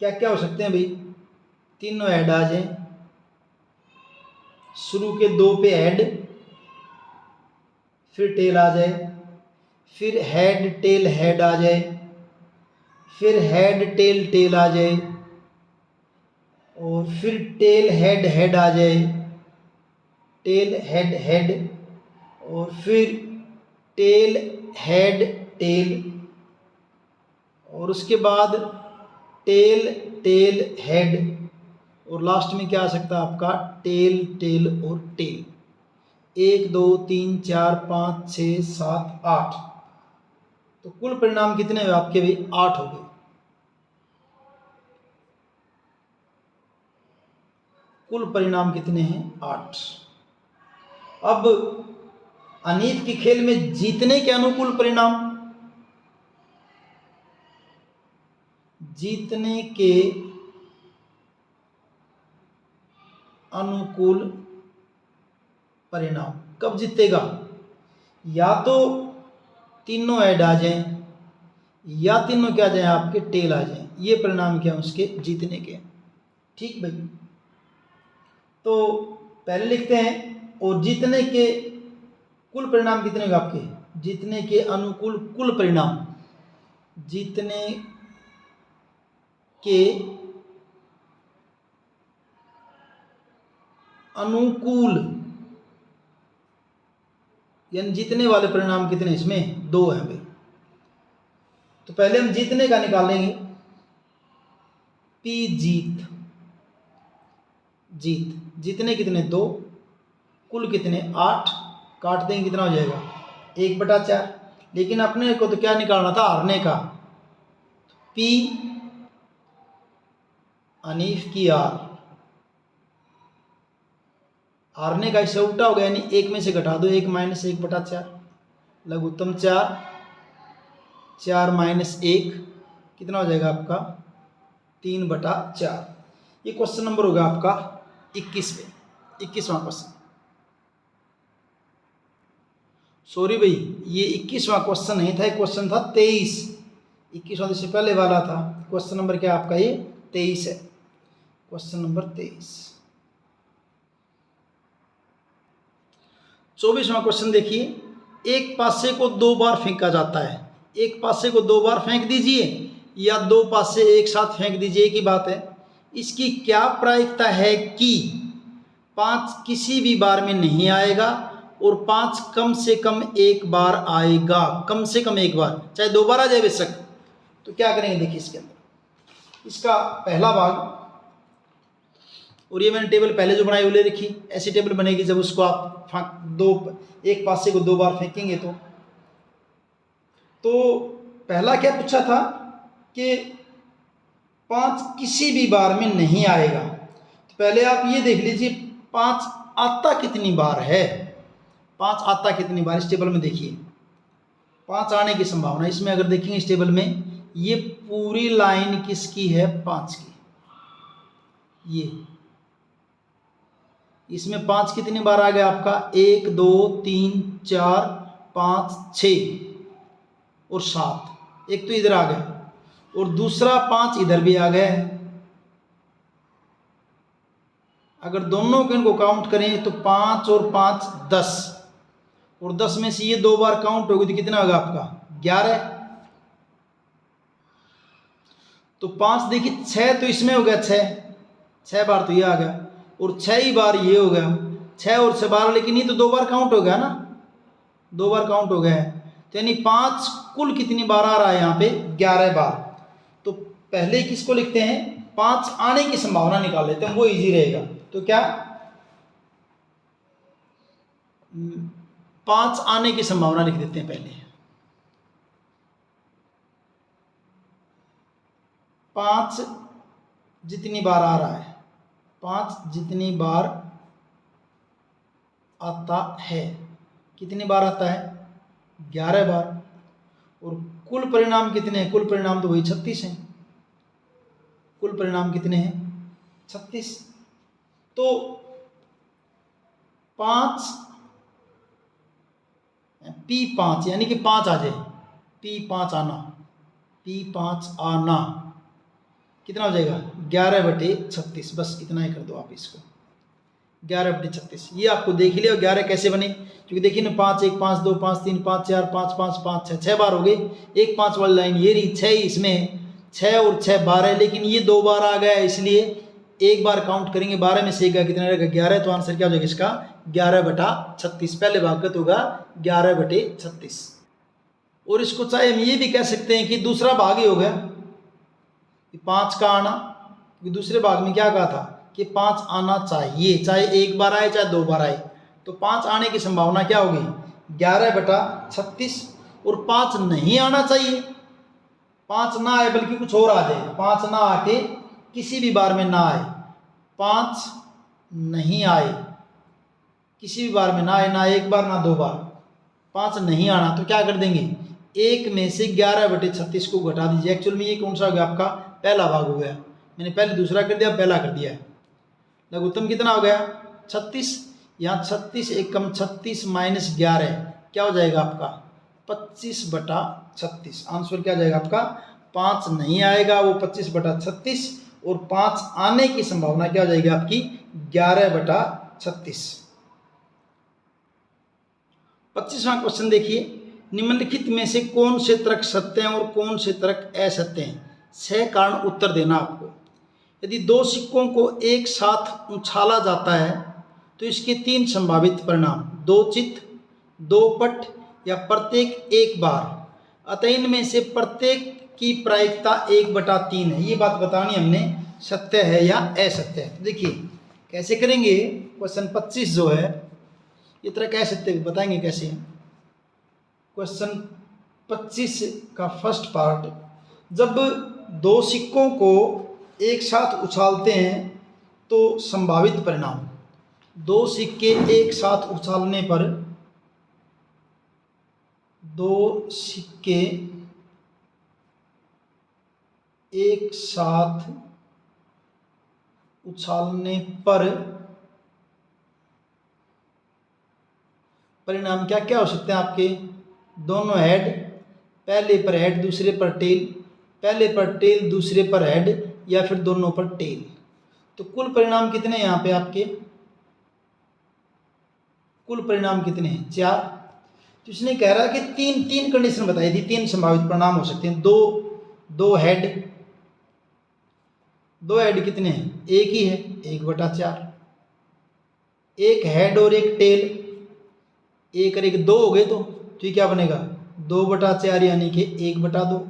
क्या क्या हो सकते हैं भाई? तीनों हेड आ जाए, शुरू के 2 पे हेड, फिर टेल आ जाए, फिर हेड टेल हेड आ जाए, फिर हेड टेल टेल आ जाए, और फिर टेल हेड हेड आ जाए, टेल हेड हेड, और फिर टेल हेड टेल, और उसके बाद टेल टेल हेड, और लास्ट में क्या आ सकता है आपका? टेल टेल और टेल। 1 2 3 4 5 6 7 8। तो कुल परिणाम कितने हुए आपके भाई? 8 हो गए। कुल परिणाम कितने हैं? 8। अब अनीत के खेल में जीतने के अनुकूल परिणाम, जीतने के अनुकूल परिणाम कब जीतेगा, या तो तीनों ऐड आ जाएं या तीनों क्या आ जाए आपके टेल आ जाएं, ये परिणाम क्या उसके जीतने के। ठीक भाई, तो पहले लिखते हैं, और जीतने के कुल परिणाम कितने होंगे आपके, जीतने के अनुकूल कुल परिणाम, जीतने के अनुकूल यानी जीतने वाले परिणाम कितने, इसमें 2 हैं भाई। तो पहले हम जीतने का निकालेंगे, पी जीत, जीतने कितने 2, कुल कितने 8, काट देंगे कितना हो जाएगा 1/4। लेकिन अपने को तो क्या निकालना था, हारने का, पी अनीफ की आर, हारने का इससे उल्टा हो गया, यानी 1 में से घटा दो, 1 - 1/4, लघुत्तम 4, 4 - 1 कितना हो जाएगा आपका 3/4। ये क्वेश्चन नंबर होगा आपका 21वां क्वेश्चन। सॉरी भाई, ये 21वां क्वेश्चन नहीं था, क्वेश्चन था 23। 21वां से पहले वाला था। क्वेश्चन नंबर क्या आपका, ये 23 है, क्वेश्चन नंबर 23। 24वां क्वेश्चन देखिए, एक पासे को 2 बार फेंका जाता है, एक पासे को 2 बार फेंक दीजिए या 2 पासे एक साथ फेंक दीजिए, एक ही बात है। इसकी क्या प्रायिकता है कि 5 किसी भी बार में नहीं आएगा और 5 कम से कम एक बार आएगा, कम से कम एक बार, चाहे 2 बार आ जाए बेशक। तो क्या करेंगे देखिए इसके अंदर, इसका पहला भाग, और ये मैंने टेबल पहले जो बनाई वो ले रखी, ऐसी टेबल बनेगी जब उसको आप एक पासे को 2 बार फेंकेंगे। तो पहला क्या पूछा था कि 5 किसी भी बार में नहीं आएगा। तो पहले आप ये देख लीजिए 5 आता कितनी बार है, 5 आता कितनी बार, इस टेबल में देखिए 5 आने की संभावना। इसमें अगर देखेंगे इस टेबल में, ये पूरी लाइन किसकी है, 5 की। ये इसमें 5 कितनी बार आ गया आपका, 1 2 3 4 5 6 और 7, एक तो इधर आ गया और दूसरा 5 इधर भी आ गया है। अगर दोनों के इनको काउंट करें तो 5 और 5 10, और 10 में से ये 2 बार काउंट होगी तो कितना होगा आपका 11। तो 5 देखिए 6 तो इसमें हो गया, 6 बार तो ये आ गया, और 6 ही बार ये हो गया, 6 और 6 बार, लेकिन ये तो 2 बार काउंट हो गया ना, 2 बार काउंट हो गया है। तो यानी 5 कुल कितनी बार आ रहा है यहाँ पे, 11 बार। तो पहले किसको लिखते हैं, 5 आने की संभावना निकाल लेते हैं, वो इजी रहेगा। तो क्या 5 आने की संभावना लिख देते हैं पहले, 5 जितनी बार आ रहा है, 5 जितनी बार आता है, कितनी बार आता है 11 बार। और कुल परिणाम कितने हैं, कुल परिणाम तो वही 36 हैं, कुल परिणाम कितने हैं 36। तो 5 P5 यानी कि 5 आ जाए, P5 आना, P5 आना कितना हो जाएगा 11/36। बस इतना ही कर दो आप इसको, 11/36। ये आपको देख लिया 11 कैसे बने, क्योंकि देखिए ना 5 1 5 2 5 3 5 4 5 5 5 6 बार हो गए। 1 5 वाली लाइन ये रही, 6 इसमें, 6 और 6 12, लेकिन ये 2 बार आ गया, इसलिए एक बार काउंट करेंगे, 12 में से एक कितना रहेगा 11। तो आंसर क्या हो जाएगा इसका 11/36। पहले भाग का तो होगा 11/36। और इसको चाहे हम ये भी कह सकते हैं कि दूसरा भाग ही हो गया 5 का आना, क्योंकि दूसरे भाग में क्या कहा था कि 5 आना चाहिए, चाहे एक बार आए चाहे 2 बार आए। तो 5 आने की संभावना क्या होगी 11/36। और 5 नहीं आना चाहिए, 5 ना आए बल्कि कुछ और आ जाए, 5 ना आके किसी भी बार में ना आए, 5 नहीं आए किसी भी बार में ना आए, ना एक बार ना दो बार, 5 नहीं आना तो क्या कर देंगे, 1 में से 11/36 को घटा दीजिए। एक्चुअल में ये कौन सा हो गया आपका, पहला भाग हो गया। मैंने पहले दूसरा कर दिया, पहला कर दिया। लघुत्तम कितना हो गया, 36। यहाँ 36 एकम 36 माइनस 11 क्या हो जाएगा आपका, 25/36। आंसर क्या जाएगा आपका, 5 नहीं आएगा, वो 25/36, और 5 आने की संभावना क्या हो जाएगी आपकी, 11/36। 25वां क्वेश्चन देखिए, निम्नलिखित में से कौन से तर्क सत्य हैं और कौन से तर्क असत्य हैं, सह कारण उत्तर देना आपको। यदि 2 सिक्कों को एक साथ उछाला जाता है तो इसके 3 संभावित परिणाम, 2 चित, 2 पट या प्रत्येक एक बार, अतः इनमें से प्रत्येक की प्रायिकता 1/3 है। ये बात बतानी हमने, सत्य है या असत्य है। देखिए कैसे करेंगे, क्वेश्चन 25 जो है ये तरह कह सकते हैं, बताएंगे कैसे। क्वेश्चन 25 का फर्स्ट पार्ट, जब 2 सिक्कों को एक साथ उछालते हैं तो संभावित परिणाम, 2 सिक्के एक साथ उछालने पर, 2 सिक्के एक साथ उछालने पर परिणाम क्या क्या हो सकते हैं आपके, दोनों हेड, पहले पर हेड दूसरे पर टेल, पहले पर टेल दूसरे पर हेड, या फिर दोनों पर टेल। तो कुल परिणाम कितने हैं यहाँ पे आपके, कुल परिणाम कितने हैं, 4। तो इसने कह रहा है कि तीन कंडीशन बताई थी, 3 संभावित परिणाम हो सकते हैं। दो हेड, 2 हेड कितने हैं, एक ही है, 1/4। एक हेड और एक टेल, 1 और 1 2 हो गए, तो ये क्या बनेगा, 2/4 यानी कि 1/2।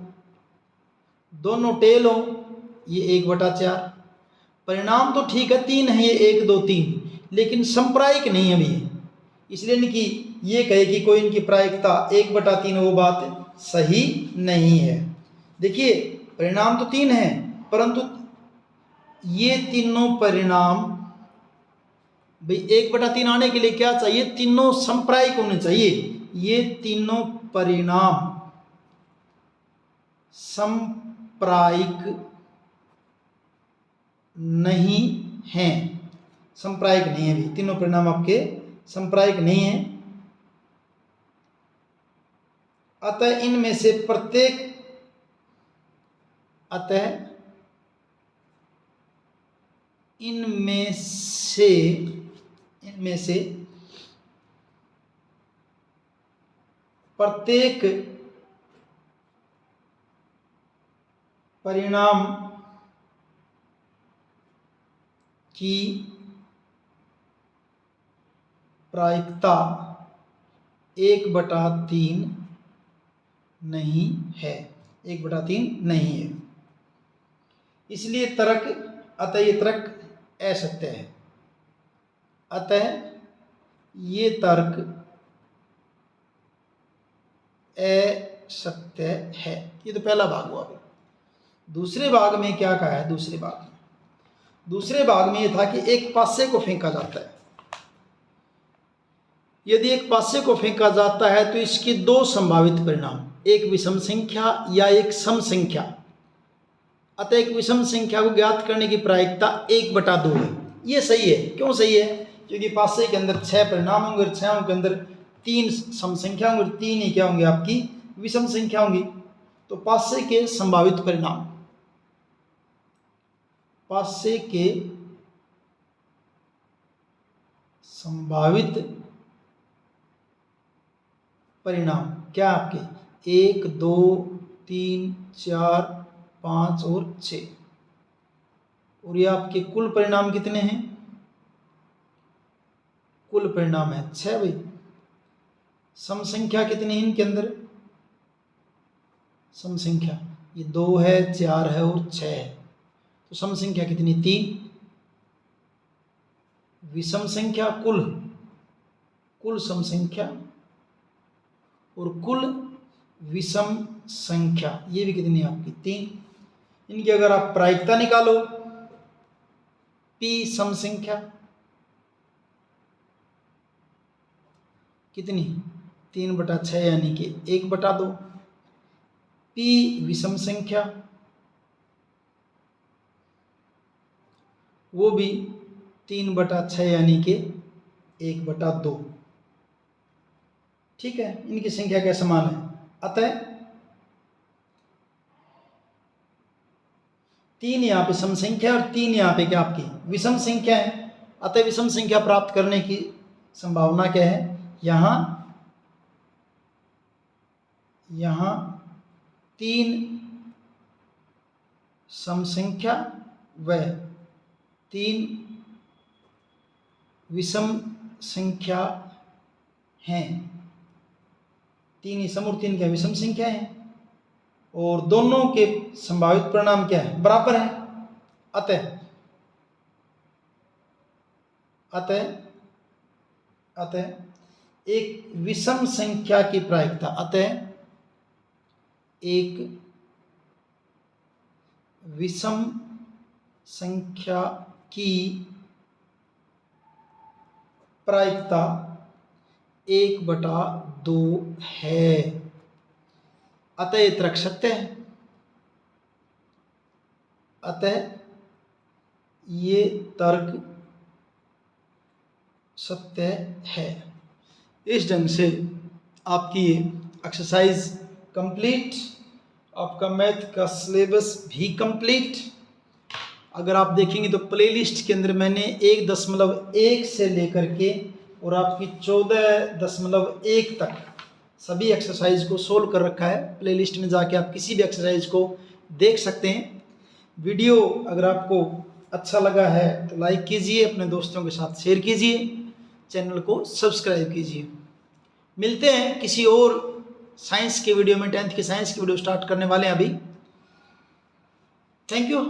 दोनों टेल हो, ये 1/4। परिणाम तो ठीक है, 3 है, ये 1 2 3, लेकिन संप्रायिक नहीं है अभी, इसलिए इनकी ये कहे कि कोई इनकी प्रायिकता 1/3 वो बात सही नहीं है। देखिए परिणाम तो 3 है, परंतु ये तीनों परिणाम भाई 1/3 आने के लिए क्या चाहिए, तीनों संप्रायिक होने चाहिए। ये तीनों परिणाम संप्रायिक नहीं हैं, संप्रायिक नहीं है, भी तीनों परिणाम आपके संप्रायिक नहीं है। अतः इनमें से प्रत्येक, अतः इनमें से प्रत्येक परिणाम की प्रायिकता 1/3 नहीं है, 1/3 नहीं है। इसलिए तर्क, अतः ये तर्क असत्य है, अतः ये तर्क असत्य है। ये तो पहला भाग हुआ। दूसरे भाग में क्या कहा है, दूसरे भाग में ये था कि एक पासे को फेंका जाता है। यदि एक पासे को फेंका जाता है तो इसके 2 संभावित परिणाम, एक विषम संख्या या एक सम संख्या, अतः एक विषम संख्या को ज्ञात करने की प्रायिकता 1/2 है। ये सही है, क्यों सही है, क्योंकि पासे के अंदर 6 परिणाम होंगे और 6 के अंदर 3 सम संख्या होंगे और 3 ही क्या होंगे आपकी विषम संख्या होंगी। तो पासे के संभावित परिणाम, पासे के संभावित परिणाम क्या आपके 1 2 3 4 5 और 6, और ये आपके कुल परिणाम कितने हैं, कुल परिणाम है 6 भाई। सम संख्या कितनी है इनके अंदर, सम संख्या ये 2 है, 4 है और 6 है, तो सम संख्या कितनी 3। विषम संख्या कुल सम संख्या और कुल विषम संख्या, ये भी कितनी है आपकी 3। इनकी अगर आप प्रायिकता निकालो, p सम संख्या कितनी 3/6 यानी कि 1/2। p विषम संख्या, वो भी 3/6 यानी कि 1/2। ठीक है, इनकी संख्या क्या समान है। अतः 3 यहाँ पे सम संख्या और 3 यहाँ पे क्या आपकी विषम संख्या है। अतः विषम संख्या प्राप्त करने की संभावना क्या है, यहाँ 3 सम संख्या व 3 विषम संख्या हैं। 3 ही सम और 3 क्या विषम संख्या है, और दोनों के संभावित परिणाम क्या है, बराबर है। अतः एक विषम संख्या की प्रायिकता, अतः एक विषम संख्या की प्रायिकता 1/2 है। अतः ये तर्क सत्य है। अतः ये तर्क सत्य है। इस ढंग से आपकी ये एक्सरसाइज कंप्लीट, आपका मैथ का सिलेबस भी कंप्लीट। अगर आप देखेंगे तो प्लेलिस्ट के अंदर मैंने 1.1 से लेकर के और आपकी 14.1 तक सभी एक्सरसाइज को सोल्व कर रखा है। प्लेलिस्ट में जाके आप किसी भी एक्सरसाइज को देख सकते हैं। वीडियो अगर आपको अच्छा लगा है तो लाइक कीजिए, अपने दोस्तों के साथ शेयर कीजिए, चैनल को सब्सक्राइब कीजिए। मिलते हैं किसी और साइंस के वीडियो में। 10th की साइंस की वीडियो स्टार्ट करने वाले हैं अभी। Thank you.